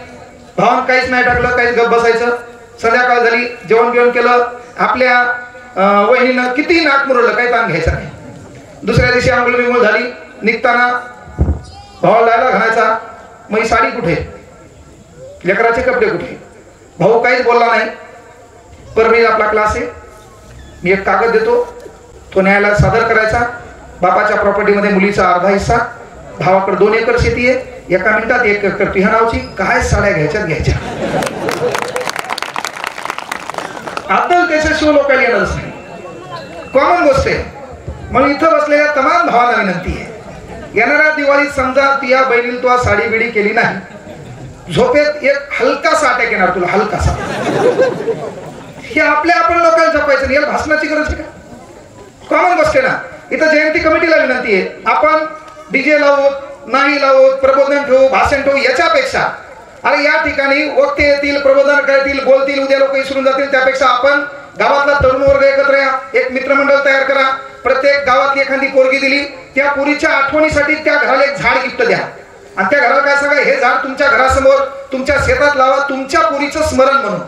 भावान काहीच नाही टाकलं, काहीच गप बसायचं. संध्याकाळ झाली, जेवण बिवण केलं, आपल्या वहिनीनं किती नाक मुरडलं, काही ताण घ्यायचा नाही. दुसऱ्या दिवशी आंघोळ बिंघोळ झाली, निघताना भावाला लायला घालायचा, मग ही साडी कुठे, लेकराचे कपडे कुठे? भाऊ काहीच बोलला नाही. परमिन आपला क्लास आहे, मी एक कागद देतो, तो न्यायालयात सादर करायचा. बापाच्या प्रॉपर्टीमध्ये मुलीचा अर्धा हिस्सा, भावाकडे 2 एकर शेती आहे, एका मिनिटात 1 एकर पिहानावची, काय साड्या घ्यायच्या. आता त्याच्याशिवाय लोकांना येणारच नाही. कॉमन गोष्ट आहे. म्हणून इथं बसलेल्या तमाम भावांना विनंती आहे, येणाऱ्या दिवाळीत समजा तिया बहिणीला तू साडी बिडी केली नाही, झोपेत एक हलकासा अटॅक येणार तुला, हलकासा. हे आपल्या आपण लोकांना जपायचं नाही, याला भाषणाची गरज आहे का? कॉमन गोष्ट आहे ना. इथं जयंती कमिटीला विनंती आहे, आपण डीजे लावूत नाही लावूत, प्रबोधन ठेवू, भाषण ठेवू, याच्यापेक्षा अरे या ठिकाणी वक्ते येतील, प्रबोधन करतील, बोलतील, उद्या लोक विसरून जातील, त्यापेक्षा आपण गावातला तरुण वर्ग एकत्र या, एक मित्रमंडळ तयार करा, प्रत्येक गावातली एखादी पोरगी दिली, त्या पोरीच्या आठवणीसाठी त्या घराला एक झाड गिफ्ट द्या, आणि त्या घराला काय सांगा, हे झाड तुमच्या घरासमोर तुमच्या शेतात लावा, तुमच्या पोरीचं स्मरण म्हणून.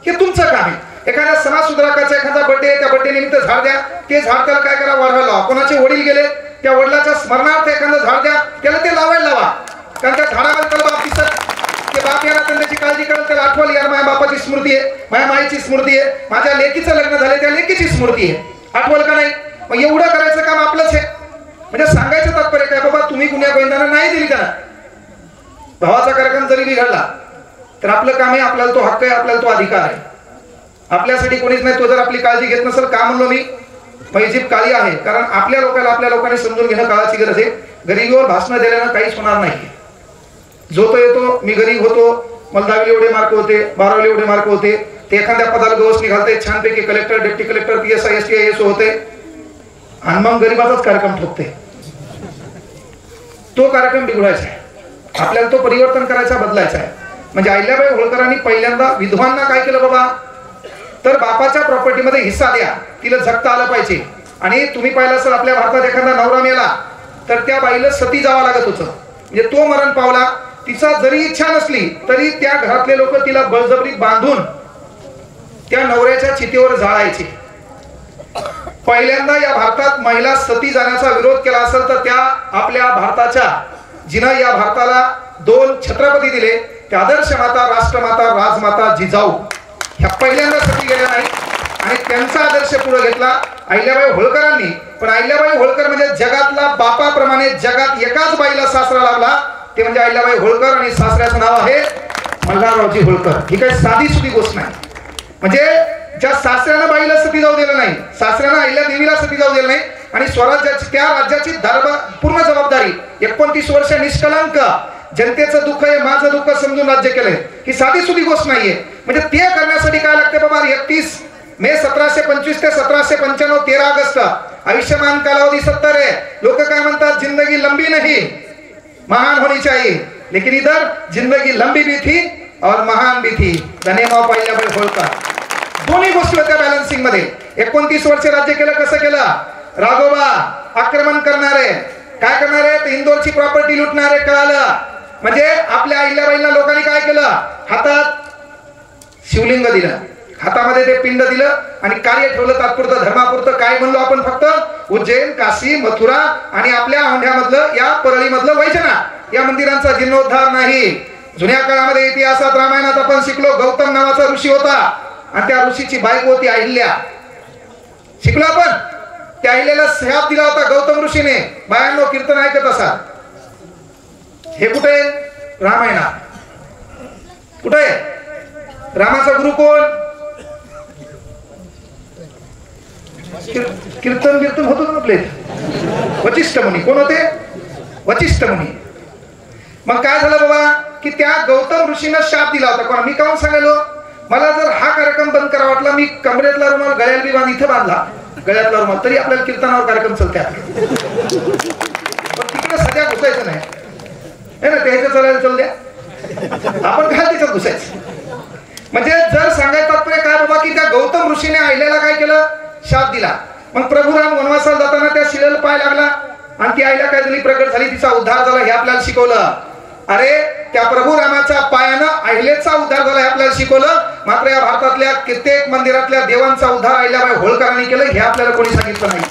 हे तुमचं काम आहे. एखाद्या समाज सुधारकाचा एखादा बर्थडे, त्या बर्थडे निमित्त झाड द्या, ते झाड त्याला काय करा, वाढवायला लावा. कोणाचे वडील गेले, त्या वडिलाच्या स्मरणार्थ एखादं झाड द्या, त्याला ते लावायला लावा, कारण त्या झाडामध्ये त्याला बाप दिसत, ते बाप येणार, त्याची काळजी करत, त्याला आठवण, यार माझ्या बापाची स्मृती आहे, माझ्या माईची स्मृती आहे, माझ्या लेकीचं लग्न झाले त्या लेकीची स्मृती आहे, आठवल का नाही? मग एवढं करायचं काम आपलंच आहे. म्हणजे सांगायचं तात्पर्य काय, बाबा तुम्ही गुन्ह्या गोविंदांना नाही दिली त्यांना. भावाचा कार्यक्रम जरी बिघडला तर आपलं काम आहे, आपल्याला तो हक्क आहे, आपल्याला तो अधिकार आहे. आपल्यासाठी कोणीच नाही. तो जर आपली काळजी घेत नसेल, का म्हणलो मी पैजीब काळी आहे, कारण आपल्या लोकांनी समजून घेणं काळाची गरज आहे. गरिबीवर भाषण दिल्यानं काहीच होणार नाही. जो तो येतो, मी गरीब होतो, मला 10वीला एवढे मार्क होते, 12वीला एवढे मार्क होते, ते एखाद्या पदाला गवस निघालते, छानपैकी collector, deputy collector, PSI STIS होते, आणि मग गरीबाचाच कार्यक्रम ठोकते. तो कार्यक्रम बिघडायचा आहे. आपल्याला तो परिवर्तन करायचा, बदलायचा आहे. म्हणजे अहिल्याबाई होळकरांनी पहिल्यांदा विधवांना काय केलं बाबा, तर बापाच्या प्रॉपर्टीमध्ये हिस्सा द्या, तिला जगता आलं पाहिजे. आणि तुम्ही पाहिलं असेल आपल्या भारतात एखादा नवरा मेला तर त्या बाईला सती जावं लागत होतं. म्हणजे तो मरण पावला, तिचा जरी इच्छा नसली तरी त्या घरातले लोक तिला बळजबरी बांधून त्या नवऱ्याच्या चितेवर जाळायचे. पहिल्यांदा या भारतात महिला सती जाण्याचा विरोध केला असेल तर त्या आपल्या भारताच्या, जिनं या भारताला 2 छत्रपती दिले, त्या आदर्श माता, राष्ट्रमाता, राजमाता जिजाऊ ह्या पहिल्यांदा सती गेल्या नाही. आणि त्यांचा आदर्श पुढे घेतला अहिल्याबाई होळकरांनी. पण अहिल्याबाई होळकर म्हणजे जगातला बापाप्रमाणे जगात एकाच बाईला सासरा लाभला, ते म्हणजे अहिल्याबाई होळकर, आणि सासऱ्याचं नाव आहे मल्हाररावजी होळकर. ही काही साधी सुधी गोष्ट नाही. म्हणजे ज्या सासऱ्यानं बाईला सती जाऊ दिलं नाही, सासऱ्यानं अहिल्या देवीला सती जाऊ दिलं नाही, आणि स्वराज्याची, त्या राज्याची पूर्ण जबाबदारी 29 वर्ष निष्कलंक जनतेचं दुःख आहे, माझं दुःख समजून राज्य केलंय, ही साधी सुधी गोष्ट नाहीये. म्हणजे ते करण्यासाठी काय लागते बाबा, 31 मे 1725 ते 1795 13 ऑगस्ट आयुष्यमान कालावधी 70 है. लोक काय म्हणतात, जिंदगी लंबी नहीं महान होनी चाहिए, लेकिन इधर जिंदगी लंबी भी थी और महान भी थी. The name of Ahilyabai Holkar. दोन्ही गोष्टी होत्या बॅलन्सिंग मध्ये. 29 वर्ष राज्य केलं. कसं केलं, राघोबा आक्रमण करणारे, काय करणारे, तर इंदोरची प्रॉपर्टी लुटणारे कळालं. म्हणजे आपल्या अहिल्याबाईंना लोकांनी काय केलं, हातात शिवलिंग दिलं, हातामध्ये ते पिंड दिलं, आणि कार्य ठेवलं तात्पुरतं, धर्मापुरतं. काय म्हणलो आपण, फक्त उज्जैन, काशी, मथुरा आणि आपल्या औंढ्यामधलं, या परळीमधलं वैजनाथ या मंदिरांचा जीर्णोद्धार नाही. जुन्या काळामध्ये इतिहासात, रामायणात आपण शिकलो, गौतम नावाचा ऋषी होता, आणि त्या ऋषीची बायको होती अहिल्या. शिकलो आपण. त्या अहिल्याला शाप दिला होता गौतम ऋषीने. बायांनो कीर्तन ऐकत असा, हे कुठे, रामायणात. कुठे रामाचा गुरु कोण, कीर्तन कीर्तन होतो आपले वचिष्ठ मुनी. कोण होते, वचिष्ठ मुनी. मग काय झालं बाबा, की त्या गौतम ऋषीनं शाप दिला होता. कोण, मी काऊन सांगायलो, मला जर हा कार्यक्रम बंद करा वाटला, मी कमरेतला रुमाल गळ्याला बी बांध, इथं बांधला गळ्यातला रुमाल, तरी आपल्याला कीर्तनावर कार्यक्रम चालते. पण तिकडे सध्या घुसायचं नाही ना, त्याचं चालायला चालू द्या, आपण काय त्याच्यात घुसायचं. म्हणजे जर सांगायचं तात्पर्य काय बाबा, की त्या गौतम ऋषीने अहिल्याला काय केलं, शाप दिला. मग प्रभू राम वनवासाला जाताना त्या शिलेला पाय लागला, आणि ती अहिल्या काय झाली, प्रगट झाली, तिचा उद्धार झाला, हे आपल्याला शिकवलं. अरे त्या प्रभू रामाच्या पायानं अहिलेचा उद्धार झाला, हे आपल्याला शिकवलं. मात्र या भारतातल्या कित्येक मंदिरातल्या देवांचा उद्धार अहिल्याबाई होळकरांनी केलं, हे आपल्याला कोणी सांगितलं नाही.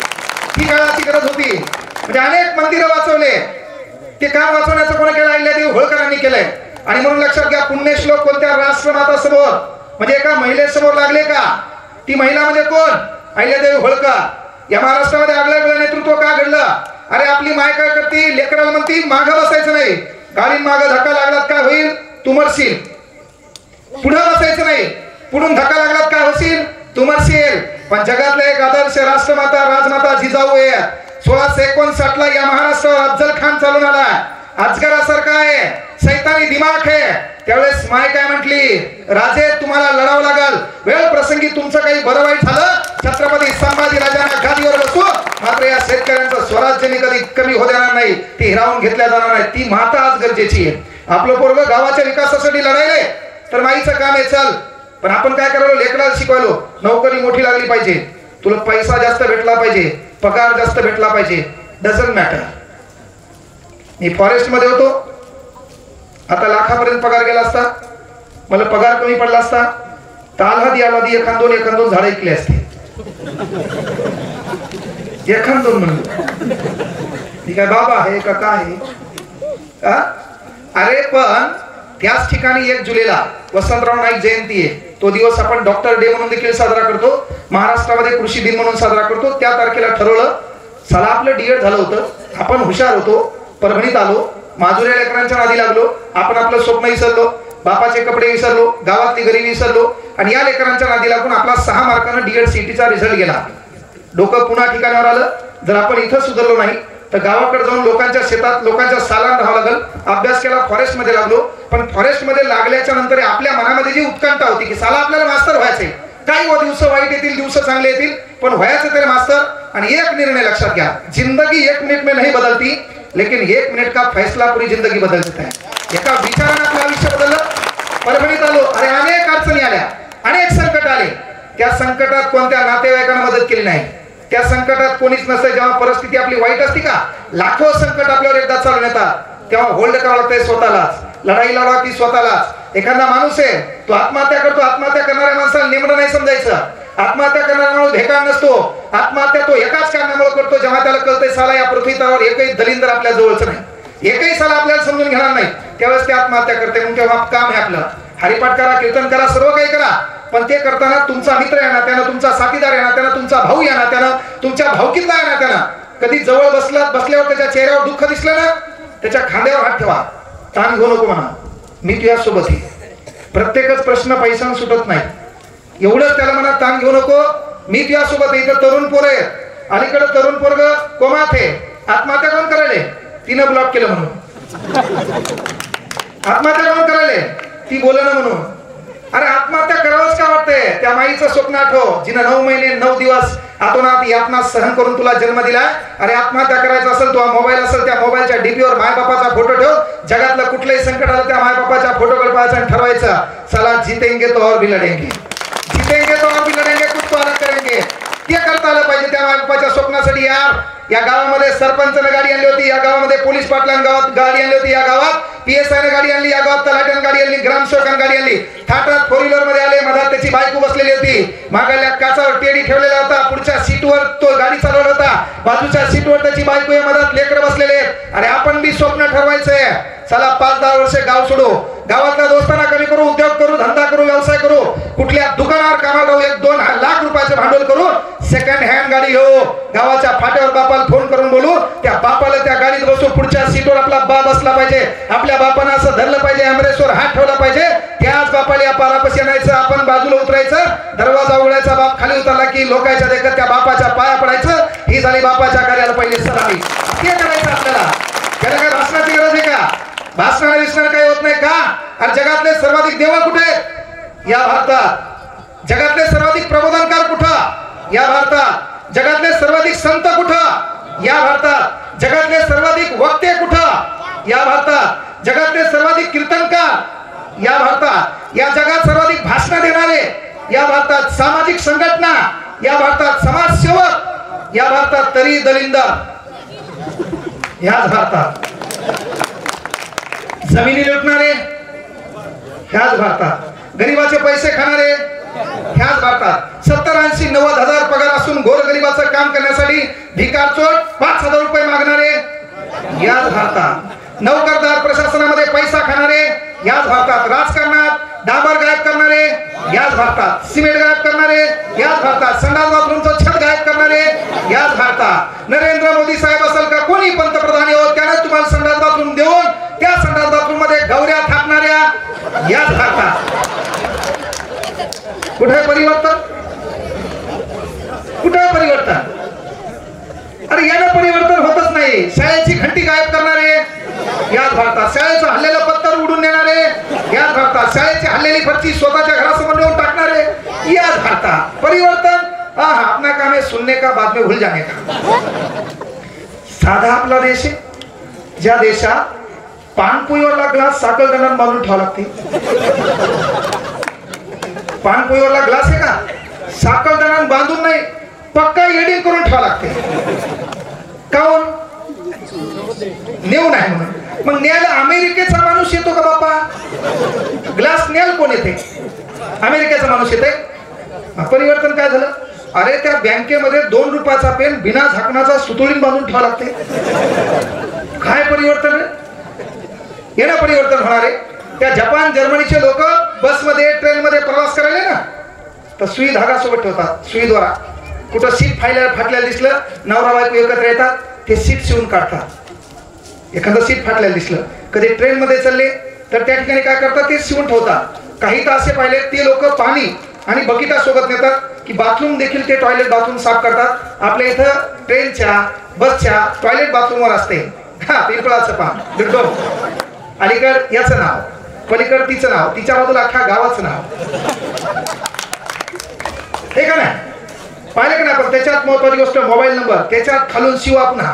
ही काळाची गरज होती. म्हणजे अनेक मंदिरं वाचवले, ते काम वाचवण्याचं कोणी केलं, अहिल्यादेवी होळकरांनी केलंय. आणि म्हणून लक्षात घ्या, पुण्यश्लोक कोणत्या राष्ट्रमाता समोर, म्हणजे एका महिलेसमोर लागले का, ती महिला म्हणजे कोण, अहिल्यादेवी होळकर. या महाराष्ट्रामध्ये आगळं नेतृत्व का घडलं, अरे आपली माय काय करते, लेकराला म्हणती मागं बसायचं नाही, गाडी मागं धक्का लागलात काय होईल, तू मरशील. पुढे बसायचं नाही, पुढून धक्का लागलात काय होशील, तू मरशील. पण जगातला एक आदर्श राष्ट्रमाता, राजमाता जिजाऊ आहे. 1659 ला या महाराष्ट्रावर अफजल खान चालून आला. अजगरासारखा आहे, सैतानी दिमाग आहे. त्यावेळेस माय काय म्हटली, राजे तुम्हाला लढावं लागल, वेळ प्रसंगी तुमचं काही बरं वाईट झालं, छत्रपती संभाजी राजांना गादीवर बसू, मात्र या शेतकऱ्यांचं स्वराज्य कधी कमी होऊ देणार नाही, ती हिरावून घेतल्या जाणार नाही. ती माता आज गरजेची आहे. आपलं पोरग गावाच्या विकासासाठी लढायले तर माईचं काम आहे, चल. पण आपण काय करायलो, लेकराला शिकवायलो, नोकरी मोठी लागली पाहिजे, तुला पैसा जास्त भेटला पाहिजे, पगार जास्त भेटला पाहिजे, डझंट मॅटर. मी फॉरेस्ट मध्ये होतो, आता लाखापर्यंत पगार गेला असता, मला पगार कमी पडला असता, तर आल्हादी एखाद दोन झाडं ऐकले असते. एखाद दोन म्हणून ती काय बाबा आहे का काय आहे. अरे पण त्याच ठिकाणी 1 जुलैला वसंतराव नाईक जयंती आहे. तो दिवस आपण डॉक्टर डे म्हणून देखील साजरा करतो. महाराष्ट्रामध्ये कृषी दिन म्हणून साजरा करतो. त्या तारखेला ठरवलं, चला आपलं डीएड झालं होतं, आपण हुशार होतो, परभणीत आलो, माजुऱ्या लेकरांच्या नादी लागलो, आपण आपलं स्वप्न विसरलो, बापाचे कपडे विसरलो, गावातली गरिबी विसरलो आणि या लेकरांच्या नादी लागून आपला 6 मार्कानं डीएड सीईटीचा रिझल्ट गेला. डोकं पुन्हा ठिकाणावर आलं. जर आपण इथं सुधारलो नाही तर गावाकडे जाऊन लोकांच्या शेतात लोकांच्या सालान राहावं लागल. अभ्यास केला, फॉरेस्ट मध्ये लागलो, पण फॉरेस्ट मध्ये लागल्याच्या नंतर आपल्या मनामध्ये जी उत्कंठा होती की साला आपल्याला मास्तर व्हायचंय, काही दिवस वाईट येतील, दिवस चांगले येतील, पण व्हायचं तरी मास्तर. आणि एक निर्णय लक्षात घ्या, जिंदगी 1 मिनिट में नहीं बदलती, लेकिन 1 मिनिट का फैसला पूरी जिंदगी बदल देता है. एका विचाराने आपलं आयुष्य बदललं. परभणीत आलो, अरे अनेक अडचणी आल्या, अनेक संकट आले. त्या संकटात कोणत्या नातेवाईकांना मदत केली नाही, त्या संकटात कोणीच नसतं. जेव्हा परिस्थिती आपली वाईट असते का, लाखो संकट आपल्यावर एकदा चालून येतात, तेव्हा होल्ड करावं लागतंय स्वतःलाच, लढाई लढावं लागते स्वतःलाच. एखादा माणूस आहे, तो आत्महत्या करतो, आत्महत्या करणाऱ्या माणसाला नेमणं नाही समजायचं. आत्महत्या करणारा माणूस भेकाळ नसतो. आत्महत्या तो एकाच कारणामुळे करतो, जेव्हा त्याला कळतंय साला या पृथ्वीतलावर एकही दलिंदर आपल्या जवळच नाही, एकही साला आपल्याला समजून घेणार नाही, त्यावेळेस ते आत्महत्या करते. मग तेव्हा काम आहे आपलं, हरिपाठ करा, कीर्तन करा, सर्व काही करा, पण ते करताना तुमचा मित्र आहे ना, त्यानं तुमचा साथीदार आहे ना, त्यानं तुमचा भाऊ आहे ना, त्यानं तुमच्या भावकीतला आहे ना, त्यानं कधी जवळ बसल्यावर त्याच्या चेहऱ्यावर दुःख दिसलं ना, त्याच्या खांद्यावर हात ठेवा, ताण घेऊ नको म्हणा, मी तुझ्या सोबत आहे. प्रत्येकच प्रश्न पैशाने सुटत नाही, एवढंच त्याला म्हणा, ताण घेऊ नको, मी तुझ्या सोबत आहे. इथं तरुण पोरं आहेत, अलीकडे तरुण पोरग कोमात आहे, आत्महत्या कोण करायले, तिनं ब्लॉक केलं म्हणून. आत्महत्या कोण करायले, ती बोलणं म्हणून. अरे आत्महत्या करावंच का वाटतंय, त्या माईचं स्वप्न आठव, जिनं 9 महिने 9 दिवस आतोनात यातना सहन करून तुला जन्म दिला. अरे आत्महत्या करायचं असेल, तुझा मोबाईल असेल, त्या मोबाईलच्या डीपीवर मायबापाचा फोटो ठेव. जगातलं कुठलंही संकट आलं त्या मायबापाच्या फोटोकडे पाहायचं आणि ठरवायचं, चला जीतेंगे तो और भी लढेंगे, जीतेंगे तो और भी लढेंगे, कुछ तो अलग करेंगे. ते करता आलं पाहिजे त्या मायबापाच्या स्वप्नासाठी. यार या गावामध्ये सरपंचाने गाडी आणली होती, या गावामध्ये पोलीस पाटलांनी गाडी आणली होती, या गावात पीएसआयने गाडी आणली, या गावात तलाट्याने गाडी आणली, ग्रामसेवकांनी गाडी आणली. थाटात 4 व्हीलर मध्ये आले, मधात त्याची बायको बसलेली होती, मागल्या काचावर टेडी ठेवलेला होता, पुढच्या सीटवर तो गाडी चालवत होता, बाजूच्या सीटवर त्याची बायको आहे, मधात लेकर बसलेले. अरे आपण बी स्वप्न ठरवायचंय, चला 5-10 वर्ष गाव सोडू, गावातल्या दोस्तांना कमी करू, उद्योग करू, धंदा करू, व्यवसाय करू, कुठल्या दुकानावर कामाला जाऊ, 1-2 लाख रुपयाचे भांडवल करू, सेकंड हँड गाडी घेऊ, गावाच्या फाट्यावर बापाला फोन करून बोलू, त्या बापाला त्या गाडीत बसू, पुढच्या सीटवर आपला बाप बसला पाहिजे, आपल्या बापानं असं धरलं पाहिजे, अमरेश्वर हात ठेवला पाहिजे, त्याच बापाला या पारापाशी आणायचं, आपण बाजूला उतरायचं, दरवाजा उघडायचा, बाप खाली उतरला की लोकांच्या देखत त्या बापाच्या पाया पडायचं. ही झाली बापाच्या कार्याला पहिली सलामी. ते करायचं आपल्याला. त्याला काय भाषणाची गरज आहे का, भाषणाने विसरणं काही होत नाही का. आणि जगातले सर्वाधिक देव कुठे आहेत, या भारतात. जगातले सर्वाधिक प्रबोधनकार कुठं, या भारतात. जगातले सर्वाधिक संत कुठं, या भारतात. जगातले सर्वाधिक वक्ते कुठं, या भारतात. जगातले सर्वाधिक कीर्तनकार, या भारतात. या जगात सर्वाधिक भाषण देणारे, या भारतात. सामाजिक संघटना, या भारतात. समाजसेवक, या भारतात. तरी दलिंदर, याच भारतात. जमिनी लुटणारे, ह्याच भारतात. गरीबाचे पैसे खाणारे, ह्याच भारतात. 70-80-90 हजार पगार असून गोरगरिबाचं काम करण्यासाठी भिकारचोट 5,000 रुपये मागणारे, याच भारतात. नोकरदार प्रशासनामध्ये पैसा खाणारे, याच भारतात. राजकारणात डांबर गायब करणारे, याच भारतात. सिमेंट गायब करणारे, याच भारतात. संडास बाथरूमचं छत गायब करणारे, याच भारतात. नरेंद्र मोदी साहेब असेल का कोणी पंतप्रधान हो, त्याने तुम्हाला संडास बाथरूम देऊन त्या संडास बाथरूम मध्ये गौऱ्या थापणाऱ्या, याच भारतात. कुठे परिवर्तन, कुठे परिवर्तन. अरे यानं परिवर्तन होतच नाही. शाळेची घंटी गायब करणारे, याच भारतात. शाळेचं हल्लेलं पत्तर उडून नेणारे, याच भारतात. शाळेची हल्लेली फरची स्वतःच्या घरासमोर नेऊन टाकणारे, याच भारतात. परिवर्तन अपना काम है सुनने का, बाद में भूल जाने का. साधा आपला देश आहे, ज्या देशात पानपोईवरला ग्लास साखळदंडाने बांधून ठेवावा लागते. पानपोईवरला ग्लास आहे का, साखळदंडाने बांधून नाही, पक्का एडिंग करून ठेवावा लागते. काऊन, नेऊ नाही म्हणून. मग न्यायला अमेरिकेचा माणूस येतो का बापा, ग्लास न्यायला कोण येते, अमेरिकेचा माणूस येते. परिवर्तन काय झालं, अरे त्या बँकेमध्ये 2 रुपयाचा पेन बिना झाकणाचा सुतळीन बांधून ठेवा लागते. काय परिवर्तन आहे, येणं परिवर्तन होणार आहे. त्या जपान जर्मनीचे लोक बसमध्ये ट्रेनमध्ये प्रवास करायले ना, तर सुई धागा सोबत ठेवतात. सुईद्वारा कुठं सीट फाटल्याला दिसलं, नवरा बायको एकत्र येतात, ते सीट शिवून काढतात. एखादं सीट फाटल्याला दिसलं, कधी ट्रेन मध्ये चालले तर त्या ठिकाणी काय करतात, ते शिवून ठेवतात. काही तर असे पाहिले ते लोक पाणी आणि बकेटा सोबत नेतात की बाथरूम देखील ते टॉयलेट बाथरूम साफ करतात. आपल्या इथं ट्रेनच्या बसच्या टॉयलेट बाथरूमवर असते हा पिंपळाचं पान बिडो, अलीकड याचं नाव, पलीकड तिचं नाव, तिच्या बाजूला अख्ख्या गावाचं नाव, हे का नाही पाहिलं का नाही. पण त्याच्यात महत्वाची गोष्ट मोबाईल नंबर, त्याच्यात खालून शिवा पुन्हा,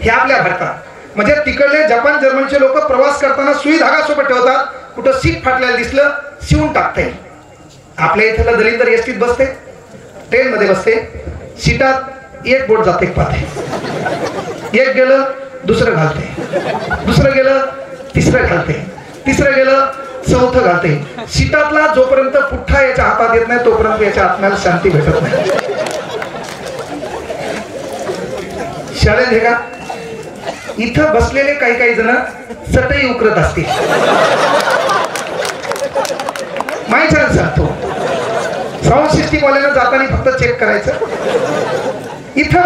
हे आपल्या भारतात. म्हणजे तिकडले जपान जर्मनीचे लोक प्रवास करताना सुई धागा सोबत ठेवतात. कुठं सीट फाटल्याला दिसलं शिवून टाकते. आपल्या इथलं दलिंदर एसटीत बसते, ट्रेन मध्ये बसते, सीटात एक बोट जाते पाहते, एक गेलं दुसरं घालते, दुसरं गेलं तिसरं घालते, तिसरं गेलं चौथं घालते. सीटातला जोपर्यंत पुठ्ठा याच्या हातात येत नाही तोपर्यंत याच्या आत्म्याला शांती भेटत नाही. शाळेत हे का इथं बसलेले काही जण चटई उकरत असतील, माहिती सांगतो. साऊंड सिस्टीम वाल्यानं जाताना फक्त चेक करायचं. इथं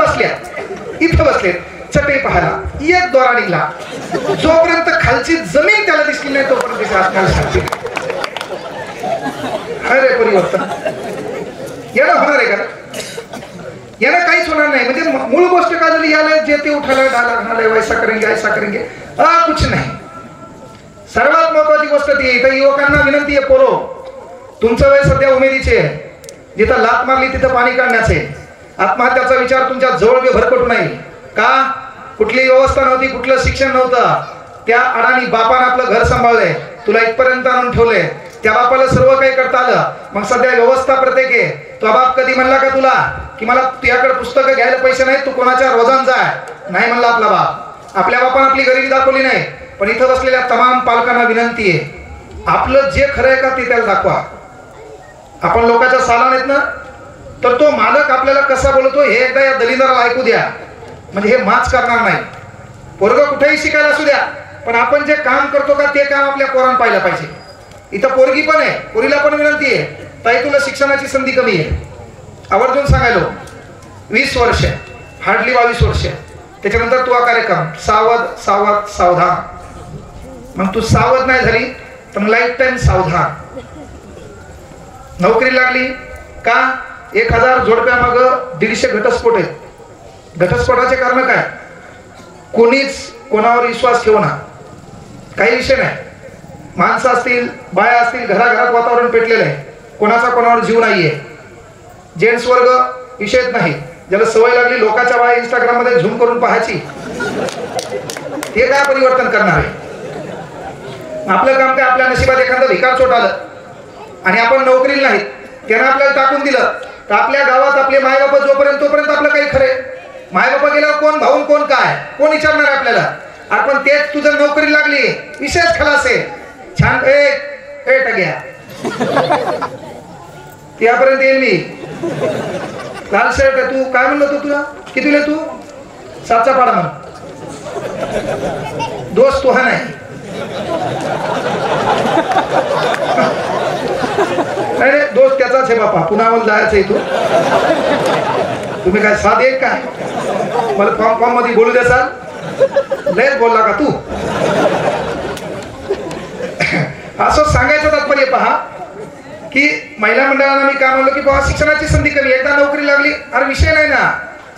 बसले चटई पाहायला, एक दोरा निघला, जोपर्यंत खालची जमीन त्याला दिसली नाही तोपर्यंत त्याच्या आत्म्याला शांती. अरे परिवर्तन याला होणार आहे का? याला काहीच होणार नाही. म्हणजे मूळ गोष्ट काय झाली, याला जे ते उठायला डाला घालाय, वैसा करेंगे ऐसा करेंगे, कुछ नाही. सर्वात महत्वाची गोष्ट ती आहे. इथं युवकांना विनंती आहे, पोरो तुमचं वय सध्या उमेदीचे आहे. जिथं लात मारली तिथं पाणी काढण्याचे. आत्महत्याचा विचार तुमच्या जवळ भरकटू नाही. का? कुठली व्यवस्था नव्हती, कुठलं शिक्षण नव्हतं. त्या अडाणी बापानं आपलं घर सांभाळलंय, तुला इथपर्यंत आणून ठेवलंय. त्या बापाला सर्व काही करता आलं. मग सध्या व्यवस्था प्रत्येक आहे. तो बाप कधी म्हणला का तुला की मला तुझ्याकडे पुस्तकं घ्यायला पैसे नाही, तू कोणाच्या रोजान जाय? नाही म्हणला आपला बाप. आपल्या बापानं आपली गरिबी दाखवली नाही. पण इथं बसलेल्या तमाम पालकांना विनंती आहे, आपलं जे खरं आहे का ते त्याला दाखवा. आपण लोकांच्या सालान आहेत ना, तर तो मालक आपल्याला कसा बोलतो हे एकदा या दलिंदराला ऐकू द्या. म्हणजे हे माच करणार नाही. पोरगं कुठेही शिकायला असू द्या, पण आपण जे काम करतो का ते काम आपल्या पोरांना पाहिलं पाहिजे. इथं पोरगी पण आहे, पोरीला पण विनंती आहे, ताई तुला शिक्षणाची संधी कमी आहे. आवर्जून सांगायलो 20 वर्ष, हार्डली 22 वर्ष. त्याच्यानंतर तू हा कार्यक्रम सावध सावध सावधान. मग तू सावध नाही झाली तर मग लाईफ टाइम सावधान. नोकरी लागली का 1000 जोडप्या माग 150 घटस्फोट आहेत. घटस्फोटाचे कारण काय? कोणीच कोणावर विश्वास ठेवू नका. काही विषय नाही. माणसं असतील, बाया असतील, घराघरात वातावरण पेटलेलं आहे. कोणाचा कोणावर जीव नाहीये. जेंट्स वर्ग विषयच नाही. ज्याला सवय लागली लोकांच्या बाया इंस्टाग्राम मध्ये झूम करून पाहायची, हे काय परिवर्तन करणार आहे? आपलं काम काय? आपल्या नशिबात एखादं भिकार चोट आलं आणि आपण नोकरीला नाहीत, त्यानं आपल्याला टाकून दिलं तर आपल्या गावात आपले मायबाप जोपर्यंत तोपर्यंत आपलं काही खरे. मायबापा गेल्यावर कोण भाऊन कोण काय कोण विचारणार आहे आपल्याला? आपण तेच तुझं नोकरी लागली, विशेष खलास आहे, छान टग्या त्यापर्यंत येईल मी. लाल शर्ट तू काय म्हणलं तू, तुला कितीला तू 7चा पाडा म्हण. दोस्त तू हा नाही. अरे दोस्त त्याचाच आहे बापा, पुन्हा मला जायचं आहे. तुम्ही काय साध एक काय मला फॉर्म मध्ये बोलू द्याल? लयच बोलला का तू? असं सांगायचं तात्पर्य पहा की महिला मंडळांना मी काय म्हणलो की बाबा शिक्षणाची संधी कमी, एकदा नोकरी लागली अरे विषय नाही ना.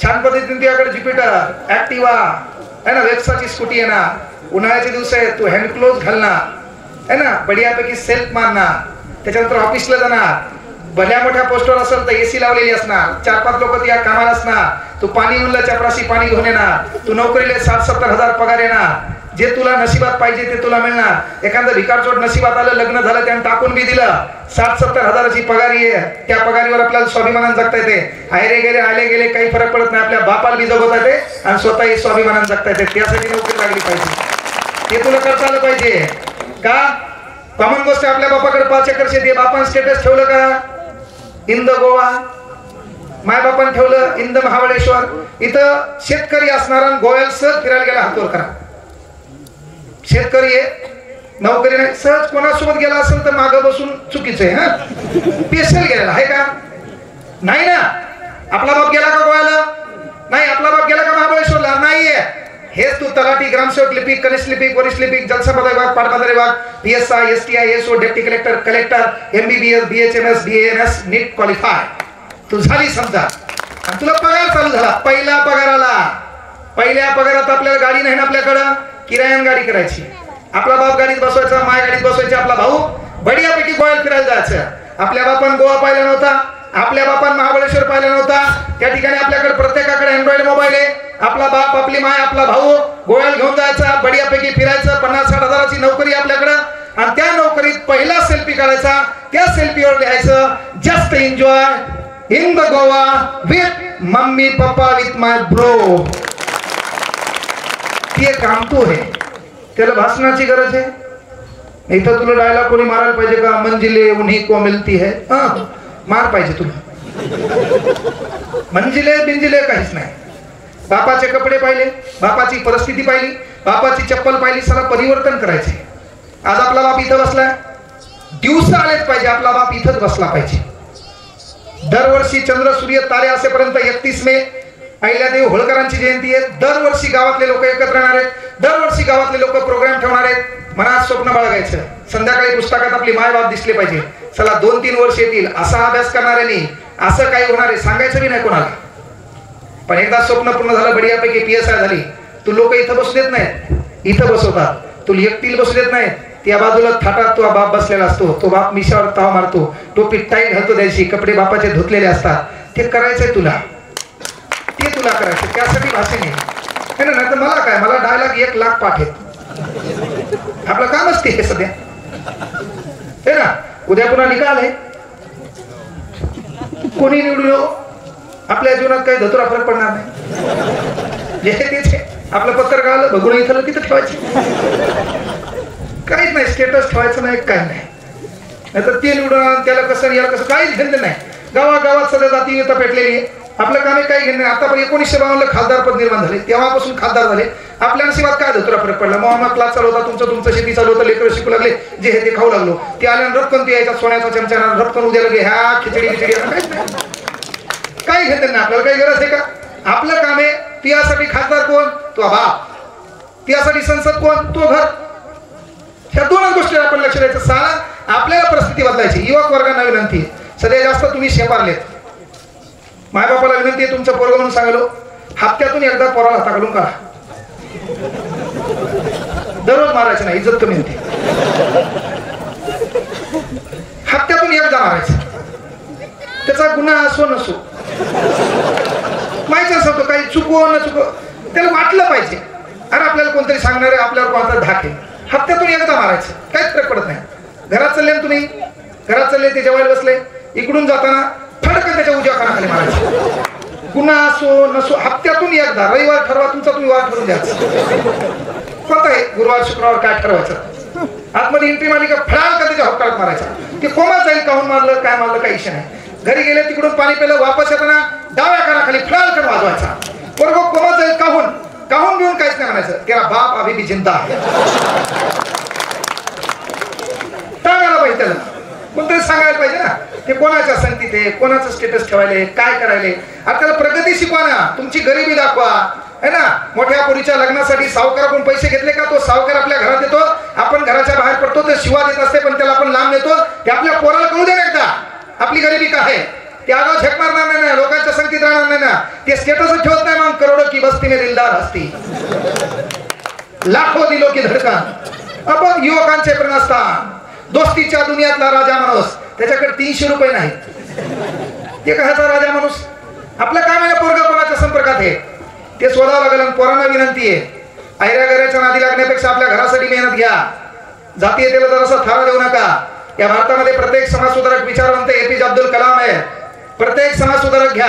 छान पद्धतीने तुझ्याकडे ज्युपिटर ऍक्टिवा आहे ना, वेक्साची स्कूटी आहे ना, उन्हाळ्याचे दिवस आहे तू हँड क्लोज घालणार आहे ना, बढियापैकी सेल्फ मारणार, त्याच्यानंतर ऑफिसला जाणार, भल्या मोठ्या पोस्टवर असेल तर एसी लावलेली असणार, 4-5 लोक तुझ्या कामाला असणार, तू पाणी म्हणलं चपराशी पाणी घेऊन येणार, तू नोकरीला 60-70 हजार पगार येणार, जे तुला नशिबात पाहिजे ते तुला मिळणार. एखादं भिकारचोट नशिबात आलं, लग्न झालं, त्यानं टाकून बी दिलं, 60-70 हजाराची पगारी आहे, त्या पगारीवर आपल्याला स्वाभिमानानं जगता येते. आयरे गेले आले गेले काही फरक पडत नाही, आपल्या बापाला बी जगवता येते आणि स्वतःही स्वाभिमानानं जगता येते. त्यासाठी नोकरी लागली पाहिजे, ते तुला करता आलं पाहिजे का? कॉमन गोष्ट आपल्या बापाकडे 5 एकर शेती, बापानं स्टेटस ठेवलं का? In the Goa. माय बापानं ठेवलं इन द महाबळेश्वर. इथं शेतकरी असणारा गोव्याला सर फिरायला गेला हातवर करा. शेतकरी आहे नोकरी नाही, सहज कोणासोबत गेला असेल तर मागं बसून चुकीचं आहे. हा स्पेशल गेलेला आहे का नाही ना. आपला बाप गेला का गोव्याला नाही, आपला बाप गेला का महाबळेश्वरला नाहीये. हेच तू तलाठी, ग्रामसेवक, लिपिक, कनिष्ठ लिपिक, वरिष्ठ लिपिक, जलसंपदा विभाग, पाटबंधारे विभाग, PSI, STI, SO, deputy collector, collector, MBBS, BHMS, BAMS, नीट क्वालिफाय तू झाली समजा. आणि तुला पगार चालू झाला, पहिला पगार आला. पहिल्या पगारात आपल्याला गाडी नाही ना, आपल्याकडं किरायान गाडी करायची. आपला बाप गाडीत बसवायचा, माय गाडीत बसवायची, आपला भाऊ बढियापैकी गोव्याला फिरायला जायचं. आपल्या बापान गोवा पाहिला नव्हता, आपल्या बापान महाबळेश्वर पाहिला नव्हता. त्या ठिकाणी आपल्याकडे प्रत्येकाकडे अँड्रॉइड मोबाईल आहे. आपला बाप, आपली माय, आपला भाऊ गोव्याला घेऊन जायचा, बढियापैकी फिरायचं. 50-60 हजाराची नोकरी आपल्याकडं, आणि त्या नोकरीत पहिला सेल्फी काढायचा. त्या सेल्फीवर लिहायचं just enjoy in the Goa with mummy papa with my bro. ते काम तो आहे, त्याला भाषणाची गरज आहे. इथं तुला डायलॉग कोणी मारायला पाहिजे का, मंजिले उन्हीं को मिलती है, मार पाहिजे तुला. मंजिले बिंजिले काहीच नाही. बापाचे कपडे पाहिले, बापाची परिस्थिती पाहिली, बापाची चप्पल पाहिली, सगळं परिवर्तन करायचे. आज आपला बाप इथं बसलाय, दिवसा आलेच पाहिजे आपला बाप इथंच बसला पाहिजे. दरवर्षी चंद्र सूर्य तारे असेपर्यंत 31 मे अहिल्यादेवी होळकरांची जयंती आहे. दरवर्षी गावातले लोक एकत्र येणार आहेत, दरवर्षी गावातले लोक प्रोग्राम ठेवणार आहेत. मनात स्वप्न बाळगायचं, संध्याकाळी पुस्तकात आपली माय बाप दिसले पाहिजे. चला 2-3 वर्ष येतील, असा अभ्यास करणाऱ्यांनी असं काही होणार आहे सांगायचं बी नाही कोणाला. पण एकदा स्वप्न पूर्ण झालं, बढियापैकी PSI झाली, तू लोक इथं बसू देत नाहीत, इथं बसवतात. तुला एकटीला बसू देत नाहीत. त्या बाजूला थाटात तो बाप बसलेला असतो, तो बाप मिशावर ताव मारतो, टोपी टाईट घालतो, द्यायची कपडे बापाचे धुतलेले असतात. ते करायचंय तुला, ते तुला करायचं. त्यासाठी भाषण आहे ना. तर मला काय, मला डायलॉग 1 लाख पाठ आहेत. आपलं कामच ते सध्या हे ना. उद्या पुन्हा निकाल आहे, कोणी निवडून येऊ, आपल्या जीवनात काही धतुरा फरक पडणार नाही. जे तेच आहे. आपलं पत्रकार आलं, बघून इथं तिथं ठेवायचं, काहीच नाही. स्टेटस ठेवायचं नाही, काय नाही. नाहीतर ते निवडून त्याला कसं याला कसं काहीच घेणं नाही. गावागावात सगळ्या जाती इथं पेटलेली आहे. आपलं काम काही घेणं नाही. आतापर्यंत 1952 खासदार पद निर्माण झाले, तेव्हापासून खासदार झाले. आपल्या नशिबात काय धतुरा फरक पडला. मोहम्मद क्लास चालू होता, तुमचं शेती चालू होतं, लेकर शिकू लागले, जे हे ते खाऊ लागलो. ते आल्यानं रपकन ते यायचा सोन्याचा चमचा, रपकन उद्या लगे ह्या खिचडी काहीच नाही. काही घेत नाही. आपल्याला काही गरज आहे का. आपलं काम आहे. त्यासाठी खासदार कोण, तो बाप. त्यासाठी संसद कोण, तो घर. ह्या 2 गोष्टी आपण लक्ष द्यायचं. सारा आपल्याला परिस्थिती बदलायची. युवक वर्गांना विनंती, सध्या जास्त तुम्ही शेपारलेत. मायबापाला विनंती आहे, तुमचं पोरग म्हणून सांगलो, हप्त्यातून एकदा पोराला हाताकडून काढा. दररोज मारायचं नाही, इज्जत कमी होती. हप्त्यातून एकदा मारायचं. त्याचा गुन्हा असो नसो, माहिती असतो, काही चुको न चुको, त्याला वाटलं पाहिजे. अरे आपल्याला कोणतरी सांगणार आहे, आपल्यावर कोणता धाक आहे. हप्त्यातून एकदा मारायचं, काहीच फरक पडत नाही. घरात चालले तुम्ही, घरात चालले, ते जेवायला बसले, इकडून जाताना फडकन त्याच्या उजव्या कानाखाली मारायचं. गुन्हा असो नसो, हप्त्यातून एकदा. रविवार ठरवा तुमचा, तुम्ही वार ठरवून द्यायचं. कोणता आहे, गुरुवार शुक्रवार काय ठरवायचं. आतमध्ये एंट्री मारली का फळाल का त्याच्या हक्कात मारायचा. ते कोमा जाईल, काहून मारलं काय मारलं काही इशा नाही. घरी गेले, तिकडून पाणी पिलं, वापस येताना डाव्या कानाखाली फळाल कर वाजवायचा. बरोबर कोमा जाईल, काहून घेऊन काहीच नाही म्हणायचं. त्याला बाप अभी भी जिंदा आहे. सांगायला पाहिजे त्याला, कोणतरी सांगायला पाहिजे ना. ते कोणाच्या संगतीत आहे, कोणाचं स्टेटस ठेवायले, काय करायले. आता त्याला प्रगती शिकवा ना, तुमची गरिबी दाखवा है ना. मोठ्या पोरीच्या लग्नासाठी सावकाराकडून पैसे घेतले का, तो सावकार आपल्या घरात येतो, आपण घराच्या बाहेर पडतो, ते शिवा देत असते, पण त्याला आपण लांब नेतो. ते आपल्या पोराला कळू दे ना एकदा आपली गरिबी काय आहे. ते आगाव झक मारणार नाही ना, लोकांच्या संगतीत राहणार नाही ना. ते स्टेटस ठेवत नाही. मग करोडो की बस्ती में दिलदार हस्ती, लाखो दिलो की धडकन. आपण युवकांचे प्रेरणास्थान, दोस्तीच्या दुनियातला राजा माणूस, त्याच्याकडे 300 रुपये नाही. ते कशाचा राजा माणूस. आपलं काम आहे, पोरगा कोणाच्या संपर्कात आहे ते शोधावं लागेल. आणि पोरांना विनंती आहे, ऐऱ्या गैऱ्याच्या नादी लागण्यापेक्षा आपल्या घरासाठी मेहनत घ्या. जाती येतेला जरासा थारा देऊ नका. या भारतामध्ये प्रत्येक समाजसुधारक विचारवंत APJ अब्दुल कलाम आहे. प्रत्येक समाजसुधारक घ्या,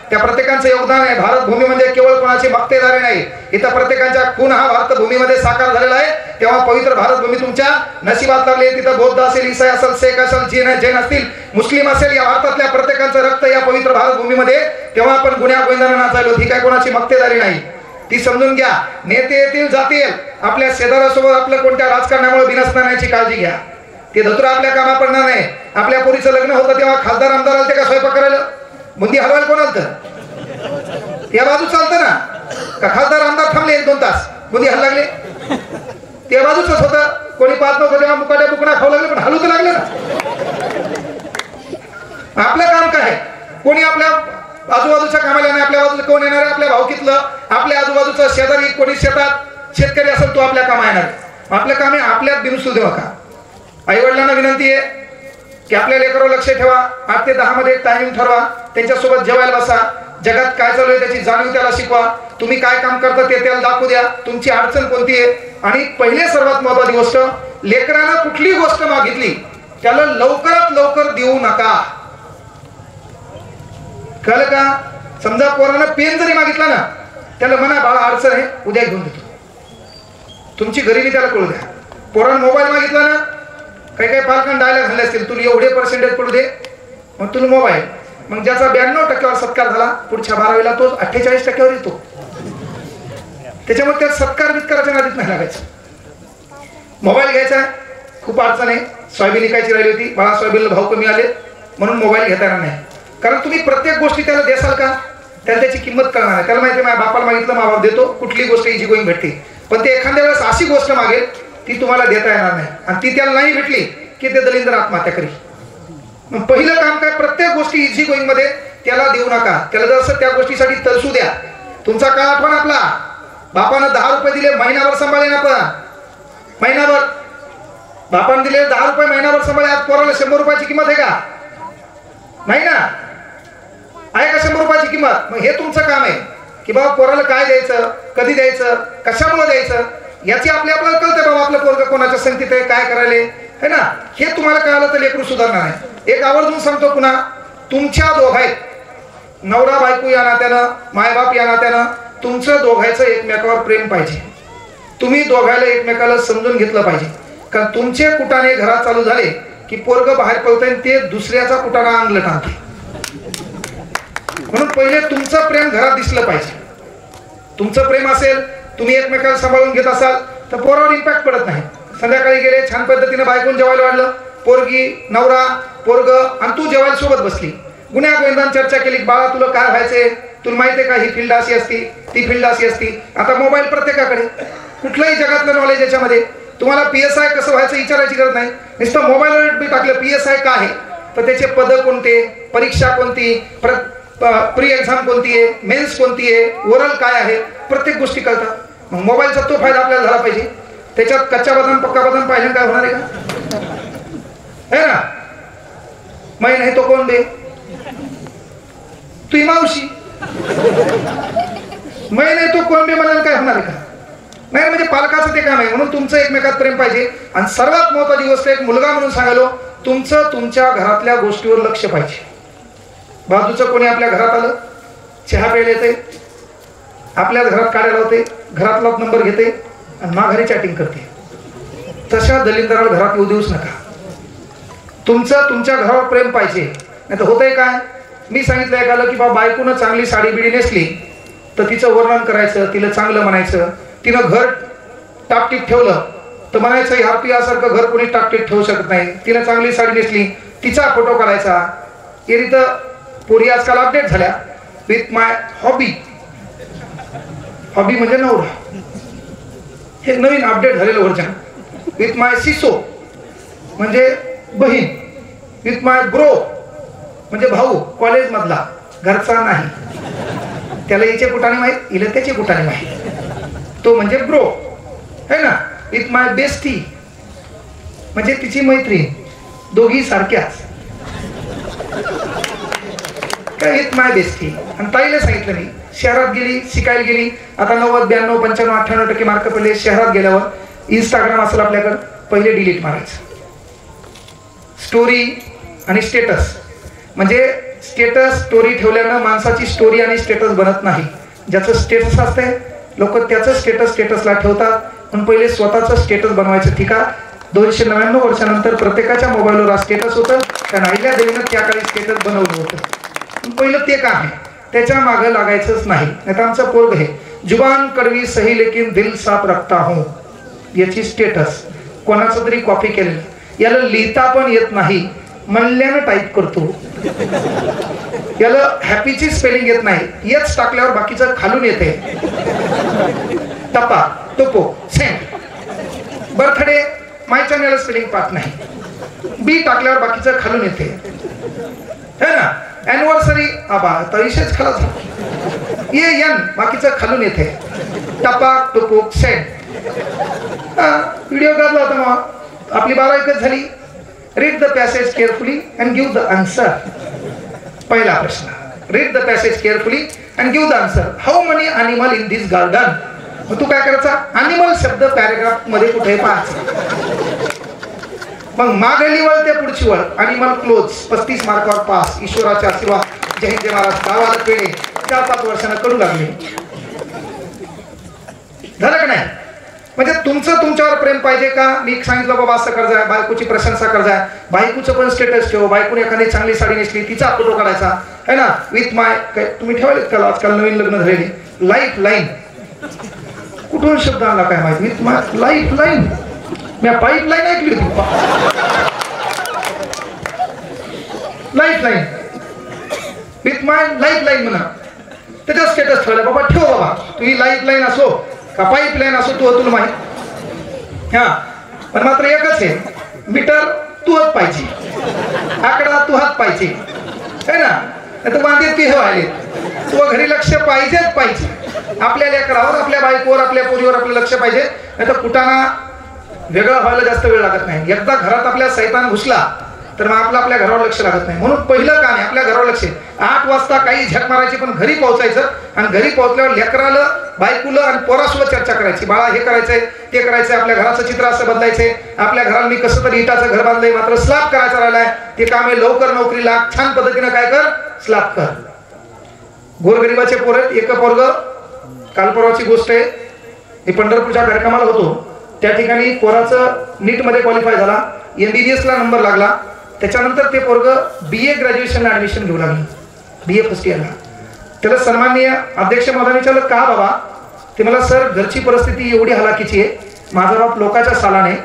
त्या प्रत्येकांचं योगदान आहे. भारत भूमी म्हणजे केवळ कोणाची मक्तेदारी नाही, इथं प्रत्येकांच्या खून हा भारत भूमीमध्ये साकार झालेला आहे. तेव्हा पवित्र भारत भूमी तुमच्या नशिबात लागली. तिथं बौद्ध असेल, ईसाई असेल, शेख असेल, जैन असतील, मुस्लिम असेल, या भारतातल्या प्रत्येकांचं रक्त या पवित्र भारत भूमीमध्ये. तेव्हा आपण गुन्ह्या गोविंदांना नाचायलो. ही काय कोणाची मक्तेदारी नाही. ती समजून घ्या. नेते येतील जातील, आपल्या शेजाऱ्यासोबत आपलं कोणत्या राजकारणामुळे बिनसण्याची काळजी घ्या. ते धतुरा आपल्या कामा पडणार नाही. आपल्या पोरीचं लग्न होतं तेव्हा खासदार आमदार आलते का स्वयंपाक करायला? बुंदी हलवायला कोण आलतं? त्या बाजू चालतं ना का? खासदार आमदार थांबले 1-2 तास, बुंदी हल लागले. त्या बाजूच होतं, कोणी पाहत नव्हतं तेव्हा मुकाट्या बुकणा खाऊ लागले, पण हलू तर लागले ना. आपलं काम काय आहे? कोणी आपल्या आजूबाजूच्या कामाला नाही, आपल्या बाजूला कोण येणार आहे? आपल्या भावकीतलं, आपल्या आजूबाजूचा शेजारी, कोणी शेतात शेतकरी असेल तो आपल्या कामा येणार. आपलं काम आहे आपल्यात बिनसू देऊ नका. आई वडिलांना विनंती आहे की आपल्या लेकरावर लक्ष ठेवा. 8 ते 10 मध्ये टायमिंग ठरवा, त्यांच्यासोबत जेवायला बसा. जगात काय चालू आहे त्याची जाणीव त्याला शिकवा. तुम्ही काय काम करता ते त्याला दाखवू द्या. तुमची अडचण कोणती आहे. आणि पहिले सर्वात महत्त्वाची गोष्ट, लेकरानं कुठली गोष्ट मागितली त्याला लवकरात लवकर देऊ नका. कळलं का? समजा पोरानं पेन जरी मागितला ना, त्याला म्हणा बाळा अडचण आहे, उद्या घेऊन देतो. तुमची गरिबी त्याला कळू द्या. पोरानं मोबाईल मागितला ना, काही पालकांना डायलॉग झाले असतील, तुला एवढे पर्सेंटेज पडू दे मग तुला मोबाईल. मग ज्याचा 92% सत्कार झाला, पुढच्या 12वीला तो 48% येतो. त्याच्यामुळे त्या सत्कार वित्काराच्या नादीत नाही लागायचं. मोबाईल घ्यायचा, खूप अडचण आहे. सोयाबीन विकायची राहिली होती, बाळा सोयाबीनला भाव कमी आले म्हणून मोबाईल घेता येणार नाही. कारण तुम्ही प्रत्येक गोष्टी त्याला देसाल का? त्याला त्याची किंमत कळणार नाही. त्याला माहिती आहे माझ्या बापाला मागितलं मा बाप देतो, कुठली गोष्ट इझी गोईंग भेटते. पण ते एखाद्या वेळेस अशी गोष्ट मागेल ती तुम्हाला देता येणार नाही, आणि ती त्याला नाही भेटली की ते दलिंद्र आत्महत्या करेल. मग पहिलं काम काय, प्रत्येक गोष्टी इझी गोईंग मध्ये त्याला देऊ नका. त्याला जसं त्या गोष्टीसाठी तरसू द्या. तुमचा काळ आठवण आपला, बापानं 10 रुपये दिले, महिनाभर सांभाळले ना. पण महिनाभर बापानं दिले 10 रुपये, महिनाभर सांभाळले. आज पोराला 100 रुपयाची किंमत आहे का? नाही ना. आहे का 100 रुपयाची किंमत? मग हे तुमचं काम आहे की बाबा पोराला काय द्यायचं, कधी द्यायचं, कशामुळे द्यायचं, याची आपल्याला कळतं. बाबा आपलं पोरगं कोणाच्या संगतीत आहे, काय करायले है ना, हे तुम्हाला कळालं तर लेकरू सुधारणार नाही. एक आवर्जून सांगतो पुन्हा, तुमच्या दोघांत, नवरा बायको या नात्यानं, मायबाप या नात्यानं, तुमचं दोघांचं एकमेकावर प्रेम पाहिजे. तुम्ही दोघायला एकमेकाला समजून घेतलं पाहिजे. कारण तुमचे कुटाणे घरात चालू झाले की पोरगं बाहेर पळतंय, ते दुसऱ्याचा कुटाणा अंगलट आणते. म्हणून पहिले तुमचं प्रेम घरात दिसलं पाहिजे. तुमचं प्रेम असेल, तुम्ही एकमेकाला सांभाळून घेत असाल तर पोरावर इम्पॅक्ट पडत नाही. संध्याकाळी गेले, छान पद्धतीने बायकोन जेवायला वाढलं, पोरगी, नवरा, पोरग आणि तू जेवायला सोबत बसली, गुन्ह्या गोविंदान चर्चा केली, बाळा तुला काय व्हायचंय, तुला माहिती आहे का ही फील्ड अशी असती, ती फील्ड अशी असती. आता मोबाईल प्रत्येकाकडे, कुठलंही जगातलं नॉलेज याच्यामध्ये. तुम्हाला PSI कसं व्हायचं विचारायची गरज नाही. नुसतं मोबाईलवर टाकलं PSI काय आहे, तर त्याचे पद कोणते, परीक्षा कोणती, प्री एक्झाम कोणती आहे, मेन्स कोणती आहे, ओरल काय आहे, प्रत्येक गोष्टी कळतात. मग मोबाईलचा तो फायदा आपल्याला झाला पाहिजे. त्याच्यात कच्चा बदाम पक्का बदाम पाहिजे काय होणार आहे का? है ना. मै नाही तो कोण दे, तुझी मावशी. मै नाही तो कोण दे म्हणाल काय होणार आहे का? नाही. म्हणजे पालकाचं ते काम आहे. म्हणून तुमचं एकमेकात प्रेम पाहिजे. आणि सर्वात महत्वाची गोष्ट, एक मुलगा म्हणून सांगालो, तुमचं तुमच्या घरातल्या गोष्टीवर लक्ष पाहिजे. बाजूचं कोणी आपल्या घरात आलं, चहा प्यायला येते, आपल्या घरात काढायला होते, घरातला नंबर घेते आणि माघारी चॅटिंग करते, तशा दलिंदराला घरात येऊ देऊच नका. तुमचं तुमच्या घरावर प्रेम पाहिजे. नाही तर होतंय काय, मी सांगितलं ऐकायला की बाबा बायकोनं चांगली साडी बिडी नेसली तर तिचं वर्णन करायचं, तिला चांगलं म्हणायचं. तिनं घर टापटीप ठेवलं तर म्हणायचं ह्या यासारखं घर कोणी टापटीप ठेवू शकत नाही. तिनं चांगली साडी नेसली, तिचा फोटो काढायचा. हे रीतं पोरी आजकाल अपडेट झाल्या. विथ माय हॉबी, हॉबी म्हणजे नवरा, हे नवीन अपडेट झालेलं वर्जन. विथ माय सिसो म्हणजे बहीण, विथ माय ब्रो म्हणजे भाऊ, कॉलेज मधला, घरचा नाही. त्याला याचे कुठाने माहीत, हिला त्याचे कुठाने माहीत, तो म्हणजे ब्रो है ना. विथ माय बेस्टी म्हणजे तिची मैत्रीण, दोघी सारख्याच. With my bestie. आणि ताईला सांगितलं मी, शहरात गेली, शिकायला गेली, आता 90, 92, 95, 98% मार्क पडले. शहरात गेल्यावर इंस्टाग्राम असेल आपल्याकडं, पहिले डिलीट मारायचं. स्टोरी आणि स्टेटस, म्हणजे स्टेटस स्टोरी ठेवल्यानं माणसाची स्टोरी आणि स्टेटस बनत नाही. ज्याचं स्टेटस असतंय लोक त्याचं स्टेटसला ठेवतात. पण पहिले स्वतःचं स्टेटस बनवायचं. ठीक आहे, 299 वर्षानंतर प्रत्येकाच्या मोबाईलवर हा स्टेटस होतं, कारण अहिल्या देवीनं त्या काळी स्टेटस बनवलं होतं. पहिलं ते काम आहे, त्याच्या मागं लागायचंच नाही. नाही तर आमचं पोरग हे जुबान कड़वी सही लेकिन दिल साफ रखता हूं, याची स्टेटस कोणाचं तरी कॉपी केलेलं. याला लिहिता पण येत नाही, म्हणल्यानं टाईप करतो. याला हॅपीची स्पेलिंग येत नाही, येच टाकल्यावर बाकीचं खालून येते. टप्पा टोपो सेंट. बर्थडे माय चॅनल स्पेलिंग पाठ नाही, बी टाकल्यावर बाकीचं खालून येते है ना. अॅनिव्हर्सरी आबा तरीशेच खाला ये एन बाकीचं खालून येते. टप्पा टोपो सेंट. व्हिडिओ काढला होता मग आपली 12 एकच झाली. Read the passage carefully and give the answer. पहिला प्रश्न, read the passage carefully and give the answer. How money animal in this garden. मग तू काय करायचा, अॅनिमल शब्द पॅराग्राफ मध्ये कुठे पाहायचा. मग मागली वळ ते पुढची वळ. अॅनिमल क्लोज 35 मार्कावर पास. ईश्वराच्या आशीर्वाद. जय हिंद महाराज. गावाला पेढे 4-5 वर्षांना कडू लागले. झालं का नाही. म्हणजे तुमचं तुमच्यावर प्रेम पाहिजे का. मी सांगितलं बाबा असं कर्ज आहे, बायकोची प्रशंसा कर्ज आहे, बायकोचं पण स्टेटस ठेव. बायकोने एखादी चांगली साडी नेसली तिचा फोटो काढायचा है ना. विथ माय तुम्ही ठेवायलेत का आजकाल नवीन लग्न झालेली लाईफ लाईन. कुठून शब्द आणला काय माहिती. With my life line. Me pipe line ऐकली होती. Life line with my life line म्हणा. त्याचा स्टेटस ठेवला बाबा. ठेव बाबा, तुझी लाईफ लाईन असो का पाईप लाईन असो तू तुला माहित. हा पण मात्र एकच आहे, मीटर तू हात पाहिजे, आकडा तू हात पाहिजे है ना. नाही तर बांधीत की हे व्हायले. तू घरी लक्ष पाहिजेच पाहिजे. आपल्या लेकरावर, आपल्या बायकोवर, आपल्या पोरीवर आपलं लक्ष पाहिजे. नाही तर कुटाणा वेगळा व्हायला जास्त वेळ लागत नाही. एकदा घरात आपल्या सैतान घुसला तर मग आपल्या घरावर लक्ष लागत नाही. म्हणून पहिलं काम आहे आपल्या घरावर लक्ष. 8 वाजता काही झक मारायची पण घरी पोहोचायचं. आणि घरी पोहोचल्यावर लेकराला, बायकोला आणि पोरासोबत चर्चा करायची. बाळा हे करायचंय ते करायचंय, आपल्या घराचं चित्र असं बदलायचंय, आपल्या घराला मी कसं तरी इटाचं घर बांधलंय मात्र स्लॅब करायचा राहिलाय, ते काम आहे. लवकर नोकरी लाग, छान पद्धतीने काय कर, स्लॅब कर. गोरगरिबाचे पोर आहेत. एक पोरग, काल परवाची गोष्ट आहे, मी पंढरपूरच्या कार्यक्रमाला होतो. त्या ठिकाणी पोराचं नीट मध्ये क्वालिफाय झाला, MBBS ला नंबर लागला. त्याच्यानंतर ते पोरग BA ग्रॅज्युएशनला ऍडमिशन घेऊ लागलं, BA फर्स्ट इयरला. त्याला सन्माननीय अध्यक्ष महोदयाने विचारलं का बाबा. ते मला सर घरची परिस्थिती एवढी हलाखीची आहे, माझा बाप लोकाच्या सालाने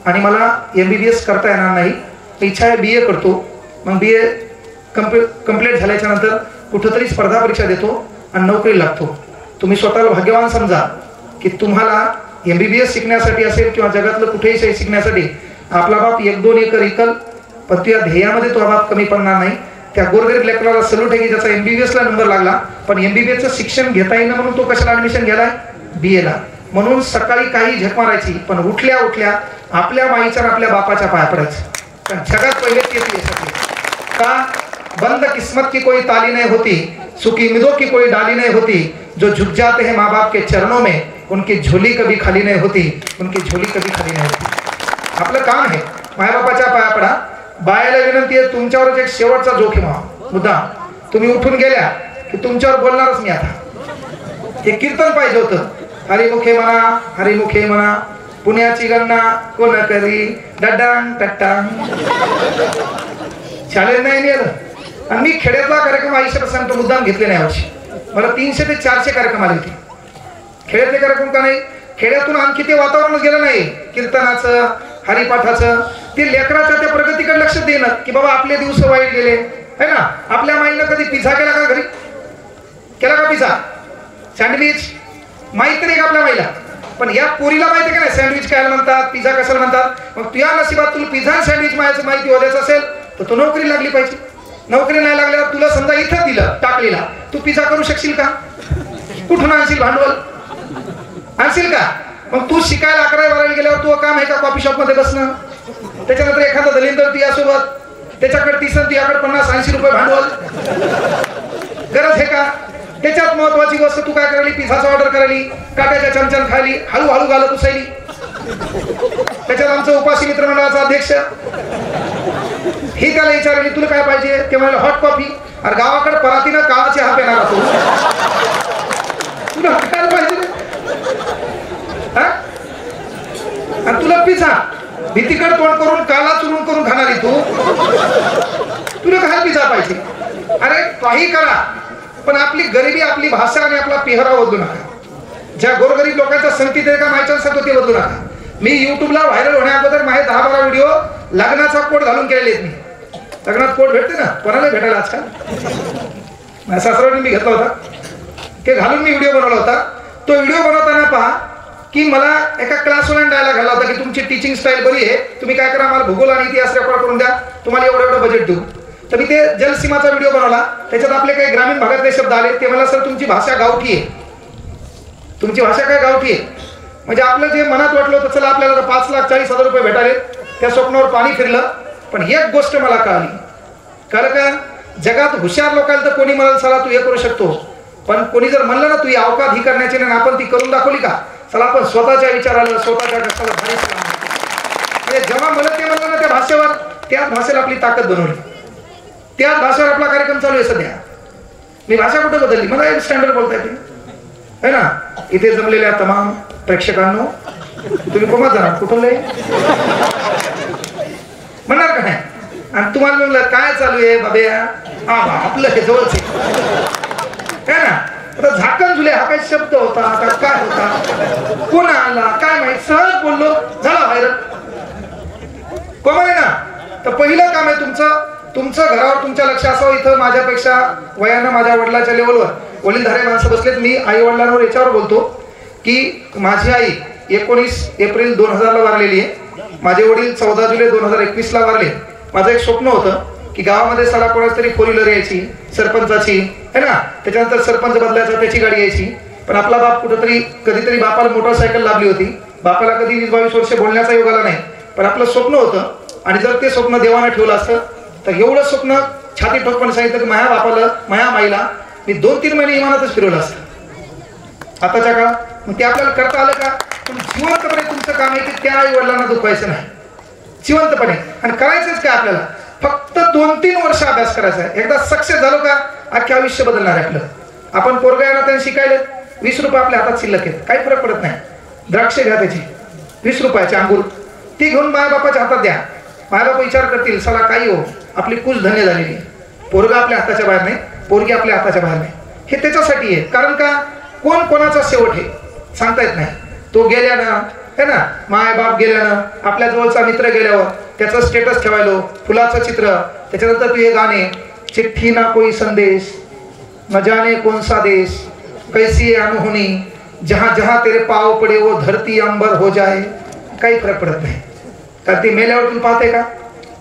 आणि मला MBBS करता येणार नाही, इच्छा आहे BA करतो. मग BA कम्प्लीट झाल्याच्या नंतर कुठंतरी स्पर्धा परीक्षा देतो आणि नोकरी लागतो. तुम्ही स्वतःला भाग्यवान समजा की तुम्हाला MBBS शिकण्यासाठी असेल किंवा जगातलं कुठेही शिकण्यासाठी आपला बाप 1-2 एकर इकल, पण तुझ्या ध्येयामध्ये तो बाप कमी पडणार नाही. त्या गोरगरीब लेकराला सल्यूट आहे की ज्याचा MBBS ला नंबर लागला, पण MBBS शिक्षण घेता येईना म्हणून तो कशाला ऍडमिशन गेलाय, BA ला. म्हणून सकाळी काही झक मारायची पण उठल्या उठल्या आपल्या माईच्या आपल्या बापाच्या पाया पडायचं. पण जगात पहिले तेच येत का. बंद किस्मत की कोई ताली नहीं होती, सुखी उम्मीदों की कोई डाली नहीं होती, जो झुक जाते हैं माँ बाप के चरणों में उनकी झोली कभी खाली नहीं होती, उनकी झोली कभी खाली नहीं होती. आपलं काम आहे मायबापाच्या पाया पडा. बायाला विनंती आहे, तुमच्यावरच एक शेवटचा जोखीम मुद्दा. तुम्ही उठून गेल्या की तुमच्यावर बोलणारच मी आता. हे कीर्तन पाहिजे होतं. हरिमुखे म्हणा, हरिमुखे म्हणा, पुण्याची गणना कोण करी, डडांग टट्टांग. शाळेत नाही नेलं. आणि मी खेड्यातला कार्यक्रम आयुष्यात सांगतो मुद्दाम घेतले नाही वर्षी. मला 300 ते 400 कार्यक्रम आले होते. खेड्यातले कार्यक्रम का नाही, खेड्यातून आणखी ते वातावरणच गेलं नाही कीर्तनाचं, हरिपाठाचं. ते लेकराच्या त्या प्रगतीकडे लक्ष देणं की बाबा आपले दिवस वाईट गेले है ना. आपल्या माईनं कधी पिझ्झा केला का घरी, केला का पिझ्झा, सँडविच माहित नाही का आपल्या माईला. पण या पोरीला माहिती का नाही सँडविच काय म्हणतात, पिझ्झा कशाला म्हणतात. मग तुझ्या नशिबात तुला पिझ्झा सँडविच माहिती होण्याचं असेल तर तू नोकरी लागली पाहिजे. नोकरी नाही लागल्यावर तुला समजा इथं दिलं टाकलेला, तू पिझ्झा करू शकशील का. कुठून आणशील भांडवल, आणशील का. मग तू शिकायला 11वी-12वी गेल्यावर तू काम आहे का कॉफी शॉप मध्ये बसणं. त्याच्यानंतर एखादा दलिंदर तुझ्यासोबत, त्याच्याकडे 30 आणि तुझ्याकडे 50-80 रुपये भांडवल, गरज आहे का. त्याच्यात महत्वाची गोष्ट तू काय करायली, पिझ्झाचा ऑर्डर करायली, काट्याच्या चमचन खायली, हळूहळू घालत उसायली. त्याच्यात आमचं उपासी मित्र मंडळाचा अध्यक्ष ही त्याला विचारली तुला काय पाहिजे, ते म्हणाले हॉट कॉफी. अरे गावाकडे परातीनं काळाचे हात येणार तू, तुला काय पाहिजे आणि तुला पिझ्झा भीतीकडे तोंड करून काला चुरून करून खाणारी तू, तुला काय पिझ्झा पाहिजे. अरे काही करा पण आपली गरिबी, आपली भाषा आणि आपला पेहराव बदलू नका. ज्या गोरगरीब लोकांच्या संगतीत आहे का मायच्या सांगतो ते बदलू नका. मी युट्यूबला व्हायरल होण्याअगोदर माझे 10-12 व्हिडिओ लग्नाचा कोट घालून केलेले आहेत. मी लग्नात कोट भेटते ना, कोणाला भेटायला आजकाल. माझ्या सासऱ्याने मी घेतला होता, ते घालून मी व्हिडिओ बनवला होता. तो व्हिडिओ बनवताना पहा की मला एका क्लासवाल्याने डायलॉग घाला होता की तुमची टीचिंग स्टाईल बरी आहे, तुम्ही काय करा, मला भूगोल आणि इतिहास रेकॉर्ड करून द्या, तुम्हाला एवढं बजेट देऊ. तर मी ते जलसीमाचा व्हिडिओ बनवला. त्याच्यात आपले काही ग्रामीण भागातले शब्द आले. ते मला सर तुमची भाषा गावठी आहे, तुमची भाषा काय गावठी आहे. म्हणजे आपलं जे मनात वाटलं होतं चला आपल्याला 5,40,000 रुपये भेटाले, त्या स्वप्नावर पाणी फिरलं. पण एक गोष्ट मला कळाली, कारण का जगात हुशार लोकांना तर कोणी म्हणाल चला तू हे करू शकतो, पण कोणी जर म्हणलं ना तू ही अवकात ही करण्याची नाही, आपण ती करून दाखवली का, चला आपण स्वतःच्या विचाराला स्वतःच्या कष्टाला भारी. जेव्हा मला ते म्हणलं ना त्या भाषेवर, त्याच भाषेला आपली ताकद बनवली, त्याच भाषेवर आपला कार्यक्रम चालू आहे सध्या. मी भाषा कुठं बदलली, मला एक स्टँडर्ड बोलता येते है ना. इथे जमलेल्या तमाम प्रेक्षकांनो, तुम्ही कोमात जाणार कुठं म्हणणार का नाही. आणि तुम्हाला म्हणलं काय चालू आहे बाब्या, आपलं हे जवळच आहे ना. आता झाकण झुले हा काय शब्द होता का, काय होता, कोण आला काय माहित, सहज बोललो झाला व्हायरल. कोण आहे ना. तर पहिलं काम आहे तुमचं घरावर तुमच्या लक्ष असावं. इथं माझ्यापेक्षा वयानं माझ्या वडिलाच्या लेवलवर वडीलधारे माणसं बसलेत. मी आई वडिलांवर याच्यावर बोलतो की माझी आई 19 एप्रिल 2000 ला वारलेली आहे. माझे वडील 14 जुलै 2021 ला वारले. माझं एक स्वप्न होतं की गावामध्ये सला कोणाच तरी 4 व्हीलर यायची सरपंचाची है ना, त्याच्यानंतर सरपंच बदलायचा त्याची गाडी यायची. पण आपला बाप कुठंतरी कधीतरी बापाला मोटरसायकल लाभली होती. बापाला कधी 20-22 वर्ष बोलण्याचा योग आला नाही, पण आपलं स्वप्न होतं. आणि जर ते स्वप्न देवानं ठेवलं असतं तर एवढं स्वप्न छाती ठोकपणे सांगितलं की माझ्या बापाला माझ्या माईला मी 2-3 महिने इमानातच फिरवलं असतं. आताच्या काळात मग ते आपल्याला करता आलं का. तुम्ही जिवंतपणे तुमचं काम आहे की त्या आई वडिलांना दुखवायचं नाही, जिवंतपणे. आणि करायचंच काय आपल्याला, फक्त 2-3 वर्ष अभ्यास करायचा आहे. एकदा सक्सेस झालो का अख्खे आयुष्य बदलणार आहे आपलं. आपण पोरगा येणार त्यांनी शिकायला 20 रुपये आपल्या हातात शिल्लक आहेत, काही फरक पडत नाही. द्राक्ष घ्या त्याची 20 रुपयाची अंगूर, ती घेऊन मायबापाच्या हातात द्या. मायबाप विचार करतील चला काही हो आपली कुश धन्य झालेली आहे. पोरगा आपल्या हाताच्या बाहेर नाही, पोरगी आपल्या हाताच्या बाहेर नाही. हे त्याच्यासाठी आहे, कारण का कोण कोणाचा शेवट हे सांगता येत नाही. तो गेल्यानं है ना, माय बाप गेल्यानं, आपल्या जवळचा मित्र गेल्यावर त्याचं स्टेटस ठेवायलो, फुलाचं चित्र, त्याच्यानंतर तू हे गाणे, चिठ्ठी ना कोई संदेश, न जाने कौन सा देश, कैसी अनहोनी, जहां जहां तेरे पाव पडे वो धरती अंबर हो जाए. काही फरक पडत नाही. तर ती मेल्यावर तू पाहते का,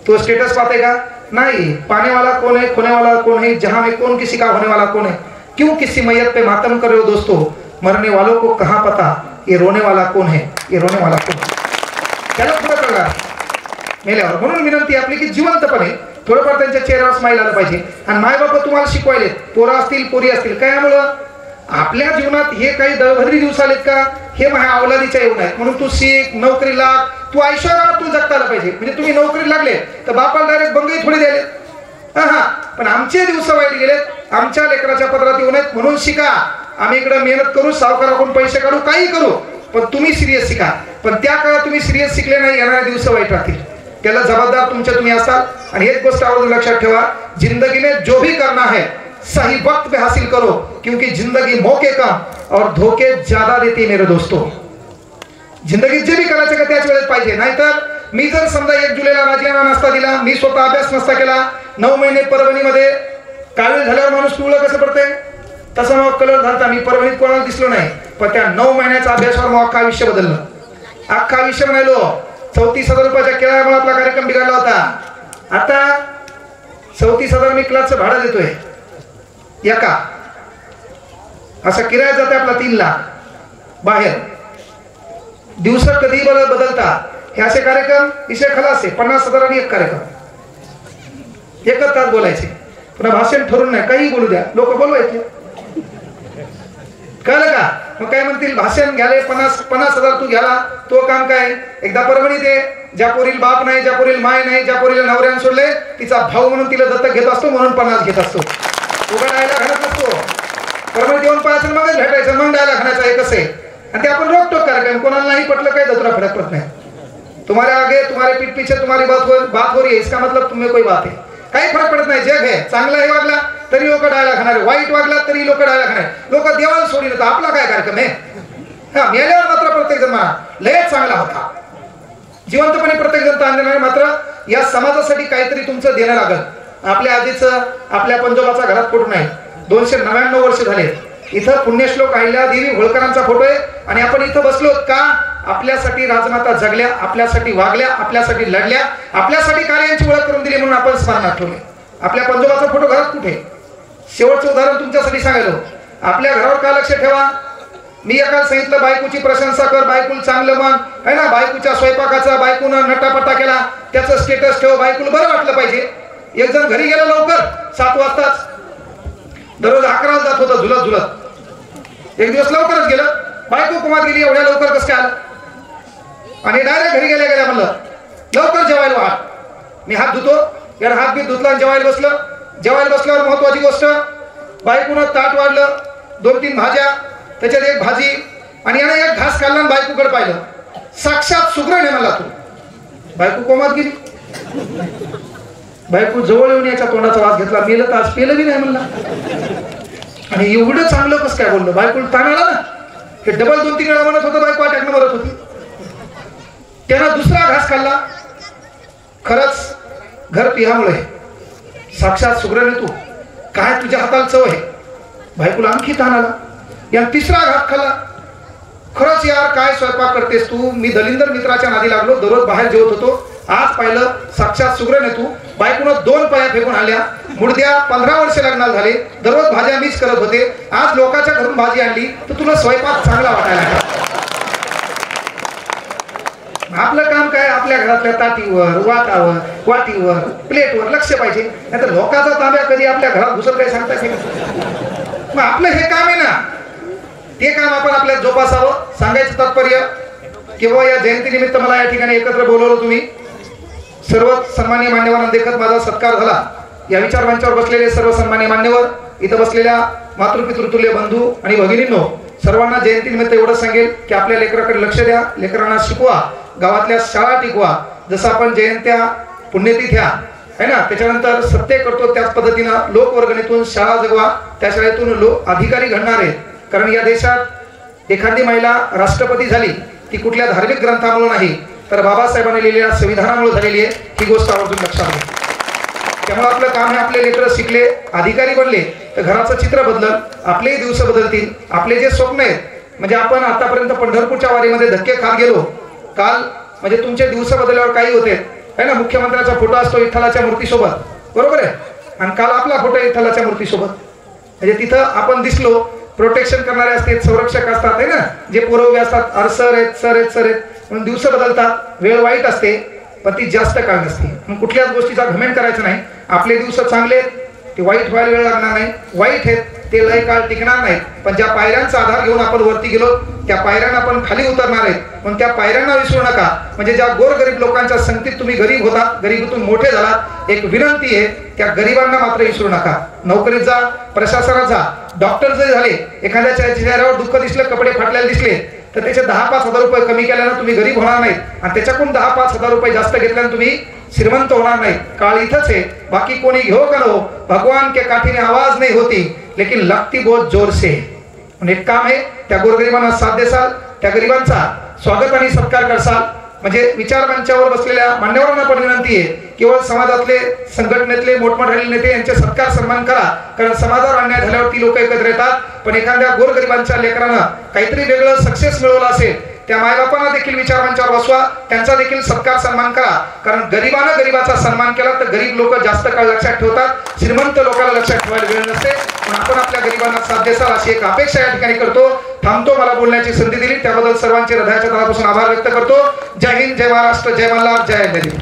तो स्टेटस पाहते का नहीं. पाने वाला कौन है, खोने वाला कौन है, जहां में कौन किसी का होने वाला कौन है. क्यों किसी मैयत पे मातम कर रहे हो दोस्तों, मरने वालों को कहाँ पता ये रोने वाला कौन है, ये रोने वाला कौन है. त्याला पुढे कळणार मेल्यावर. म्हणून विनंती आपली की जिवंतपणे थोडंफार त्यांच्या चेहऱ्यावर स्माईल आलं पाहिजे. आणि मायबाप तुम्हाला शिकवायले, पोरं असतील पोरी असतील, कशामुळं आपल्या जीवनात हे काही दळभद्री दिवस आलेत का, हे माझ्या अवलादीच्या येऊन आहेत. म्हणून तू शिक, नोकरी लाग, तू ऐश्वर्याला तू जगता आलं पाहिजे. म्हणजे तुम्ही नोकरी लागले तर बापाला डायरेक्ट बंगई थोडी द्याले. हा, पण आमचे दिवस वाईट गेलेत, आमच्या लेकराच्या पदरात येऊ नयेत. म्हणून शिका. आम्ही इकडे मेहनत करू, सावकाराकडून पैसे काढू, काही करू, पण तुम्ही सिरियस शिका. पण त्या काळात तुम्ही सिरियस शिकले नाही, येणारे दिवस वाईट राहतील. त्याला जबाबदार तुम्ही असाल. आणि एक गोष्ट आवर्जून लक्षात ठेवा, जिंदगी में जो भी करना है सही वक्त पे हासिल करो, क्योंकि जिंदगी मौके कम और धोखे ज्यादा देती मेरे दोस्तों. जिंदगीत जे भी करायचं का त्याच वेळेत पाहिजे. नाहीतर मी जर समजा 1 जुलैला राजीनामा नसता दिला, मी स्वतः अभ्यास नसता केला, 9 महिने परभणीमध्ये कावीळ झाल्यावर माणूस पिवळं कसं पडतंय तसं मग कलर झालता. मी परभणीत कोणाला दिसलो नाही, पण त्या 9 महिन्याच्या अभ्यासावर मग अख्खा आयुष्य बदललं. अख्खा आयुष्य म्हणालो. 34,000 रुपयाच्या किरायामुळे आपला कार्यक्रम बिघडला होता. आता 34,000 मी क्लासचं भाडं देतोय एका, असा किराया जाते आपला 3 लाख बाहेर. दिवस कधी बदलता. हे असे कार्यक्रम विषय खलास आहे. 50,000 एक कार्यक्रम, 1 तास बोलायचे, पुन्हा भाषण ठरून नाही, काही बोलू द्या, लोक बोलवायचे. कळलं का. मग काय म्हणतील भाषण घ्याले 50,000 तू घ्याला, तो काम काय. एकदा परभणीत आहे, ज्या पोरील बाप नाही, ज्या पोरील माय नाही, ज्या पोरीला नवऱ्याने सोडले, तिचा भाऊ म्हणून तिला दत्तक घेत असतो, म्हणून 50 घेत असतो. उघडायला घालत नसतो. परभणीत येऊन पाहायचं, मगच भेटायचं, मग डायला खाण्याचं आहे कसं आहे. आणि ते आपण रोकटोक कार्यक्रम, कोणाला नाही पटलं काय दतुरा फरक पडत नाही. तुम्हारे आगे तुम्हारे पीठ पीछे तुम्हारी बात हो रही है, इसका मतलब तुम्हें कोई बात है. काही फरक पडत नाही. जग आहे. चांगला हे वागला तरी लोक डायला खाणार, वाईट वागला तरी लोक डायला खाणार. लोक देवाला सोडून येतात. आपला काय कार्यक्रम आहे. हा, मेल्यावर मात्र प्रत्येक जण म्हणा लयच चांगला होता. जिवंतपणे प्रत्येक जण ताण देणार, मात्र या समाजासाठी काहीतरी तुमचं देणं लागल. आपल्या आजीचं आपल्या पंजोबाचा घरात फोटो नाही, 299 वर्ष झाले. इथं पुण्यश्लोक अहिल्यादेवी होळकरांचा फोटो आहे आणि आपण इथं बसलो का? आपल्यासाठी राजमाता जगल्या, आपल्यासाठी वागल्या, आपल्यासाठी लढल्या, आपल्यासाठी कार्यांची ओळख करून दिली म्हणून आपण स्मरणात ठेवले. आपल्या पंजोबाचा फोटो घरात कुठे? शेवटचं उदाहरण तुमच्यासाठी सांगायलो. आपल्या घरावर का लक्ष ठेवा? मी एकाला सांगितलं बायकोची प्रशंसा कर, बायकोला चांगलं मान आहे ना, बायकोच्या स्वयंपाकाचा बायकोनं नटापटा केला त्याचं स्टेटस ठेव, बायकोला बरं वाटलं पाहिजे. एक जण घरी गेला लवकर 7 वाजताच, दररोज 11ला जात होता झुलत झुलत. एक दिवस लवकरच गेलं, बायको कुमार गेली, एवढ्या लवकर कसं काय आलं? आणि डायरेक्ट घरी गेल्या गेल्या म्हणलं लवकर जेवायला वाट. मी हात धुतो, यार हात बी धुतला आणि जेवायला बसलं. जेवायला बसल्यावर महत्वाची गोष्ट, बायकोनं ताट वाढलं, 2-3 भाज्या, त्याच्यात एक भाजी आणि याने एक घास खाल्ला आणि बायकोकडे पाहिलं. साक्षात सुग्रण आहे मला तू. बायको कोमात गेली. बायको जवळ येऊन याच्या तोंडाचा वास घेतला, मेलं तर आज पेलं बी नाही म्हणला. आणि एवढं चांगलं कसं काय बोललं? बायकोला ताण आला ना, हे डबल 2-3 वेळा म्हणत होतं, बायको अटॅकनं मरत होती. त्यानं दुसरा घास खाल्ला. खरंच घर पिहामुळे साक्षात सुग्रण आहे तू, काय तुझ्या हाताला चव आहे. बायकोला आणखी ताण आला. या तिसरा घात खाल्ला. खरंच यार काय स्वयंपाक करतेस तू? मी दलिंदर मित्राच्या नादी लागलो, दररोज बाहेर जेवत होतो, आज पाहिलं साक्षात सुग्रण आहे तू. बायकोनं 2 पाया फेकून आल्या. मुडद्या 15 वर्ष लग्नाला झाले, दररोज भाज्या मीच करत होते, आज लोकांच्या घरून भाजी आणली तर तुला स्वयंपाक चांगला वाटायला लागला. आपलं काम काय? आपल्या घरातल्या ताटीवर, वाटावर, वाटीवर, प्लेटवर लक्ष पाहिजे, नाहीतर लोकांचा तांब्या कधी आपल्या घरात घुसत काय सांगता येईल. मग आपलं हे काम आहे ना, ते काम आपण आपल्याला जोपासावं. सांगायचं तात्पर्य किंवा या जयंतीनिमित्त मला या ठिकाणी एकत्र बोलवलं तुम्ही. सर्व सन्माननीय मान्यवरांना देखत माझा सत्कार झाला. या विचार मंचावर बसलेले सर्व सन्माननीय मान्यवर, इथं बसलेल्या मातृपितृतुल्य बंधू आणि भगिनींनो, सर्वांना जयंतीनिमित्त एवढंच सांगेल की आपल्या लेकराकडे लक्ष द्या, लेकरांना शिकवा, गावातल्या शाळा टिकवा. जसं आपण जयंत्या पुण्यतिथ्या आहे ना, त्याच्यानंतर सत्य करतो त्याच पद्धतीनं लोकवर्गणीतून शाळा जगवा, त्या शाळेतून लोक अधिकारी घडणार आहेत. कारण या देशात एखादी महिला राष्ट्रपती झाली ती कुठल्या धार्मिक ग्रंथामुळे नाही, तर बाबासाहेबांनी लिहिलेल्या संविधानामुळे झालेली आहे. ही गोष्ट आवर्जून लक्षात घ्या. त्यामुळे आपलं काम आहे, आपले लेकरं शिकले, अधिकारी बनले तर घराचं चित्र बदलल, आपलेही दिवस बदलतील. आपले जे स्वप्न आहेत, म्हणजे आपण आतापर्यंत पंढरपूरच्या वारीमध्ये धक्के खात गेलो, काल म्हणजे तुमचे दिवस बदलल्यावर काही होते आहे ना. मुख्यमंत्र्याचा फोटो असतो विठ्ठलाच्या मूर्तीसोबत, बरोबर आहे, आणि काल आपला फोटो विठ्ठलाच्या मूर्तीसोबत. म्हणजे तिथं आपण दिसलो, प्रोटेक्शन करणारे असतात, संरक्षक असतात आहे ना, जे पुरवगे असतात, अरे सर आहेत सर आहेत सर आहेत म्हणून दिवस बदलतात. वेळ वाईट असते पण ती जास्त काळ नसते. मग कुठल्याच गोष्टीचा घमेंड करायचं नाही. आपले दिवस चांगले आहेत, ते वाईट व्हायला वेळ लागणार नाही. वाईट आहेत ते लय काळ टिकणार नाहीत, पण ज्या पायऱ्यांचा आधार घेऊन आपण वरती गेलो त्या पायऱ्यांना आपण खाली उतरणार आहेत. पण त्या पायऱ्यांना विसरू नका. म्हणजे ज्या गोरगरीब लोकांच्या संगतीत तुम्ही गरीब होता, गरिबीतून मोठे झालात, एक विनंती आहे त्या गरिबांना मात्र विसरू नका. नोकरीत जा, प्रशासनात जा, डॉक्टर जरी झाले, एखाद्याच्या चेहऱ्यावर दुःख दिसलं, कपडे फाटलेले दिसले तर त्याचे 10-5 हजार रुपये कमी केल्यानं तुम्ही गरीब होणार नाहीत, आणि त्याच्याकडून 10-5 हजार रुपये जास्त घेतल्यानं तुम्ही श्रीमंत होणार नाहीत. काळ इथंच आहे, बाकी कोणी घेऊ का नो, भगवान के काठी में आवाज नहीं होती लेकिन लगती बहुत जोर से. एक काम आहे, त्या गोरगरिबांना साथ देसाल, त्या गरिबांचा स्वागत आणि सत्कार करसाल. म्हणजे विचार मंचावर बसलेल्या मान्यवरांना पण विनंती आहे, केवळ समाजातले संघटनेतले मोठमोठे नेते यांचे सत्कार सन्मान करा, कारण समाजावर अन्याय झाल्यावर ती लोक एकत्र येतात. पण एखाद्या गोरगरिबांच्या लेकरांना काहीतरी वेगळं सक्सेस मिळवलं असेल, त्या मायबापांना देखील विचार मंचावर बसवा, त्यांचा देखील सत्कार सन्मान करा. कारण गरिबानं गरिबाचा सन्मान केला तर गरीब लोक जास्त काळ लक्षात ठेवतात, श्रीमंत लोकांना लक्षात ठेवायला वेळ नसते. पण आपण आपल्या गरिबांना साथ देसाल अशी एक अपेक्षा या ठिकाणी करतो. थांबतो, मला बोलण्याची संधी दिली त्याबद्दल सर्वांचे हृदयाच्या तळापासून आभार व्यक्त करतो. जय हिंद, जय महाराष्ट्र, जय मल्हार, जय गरीब.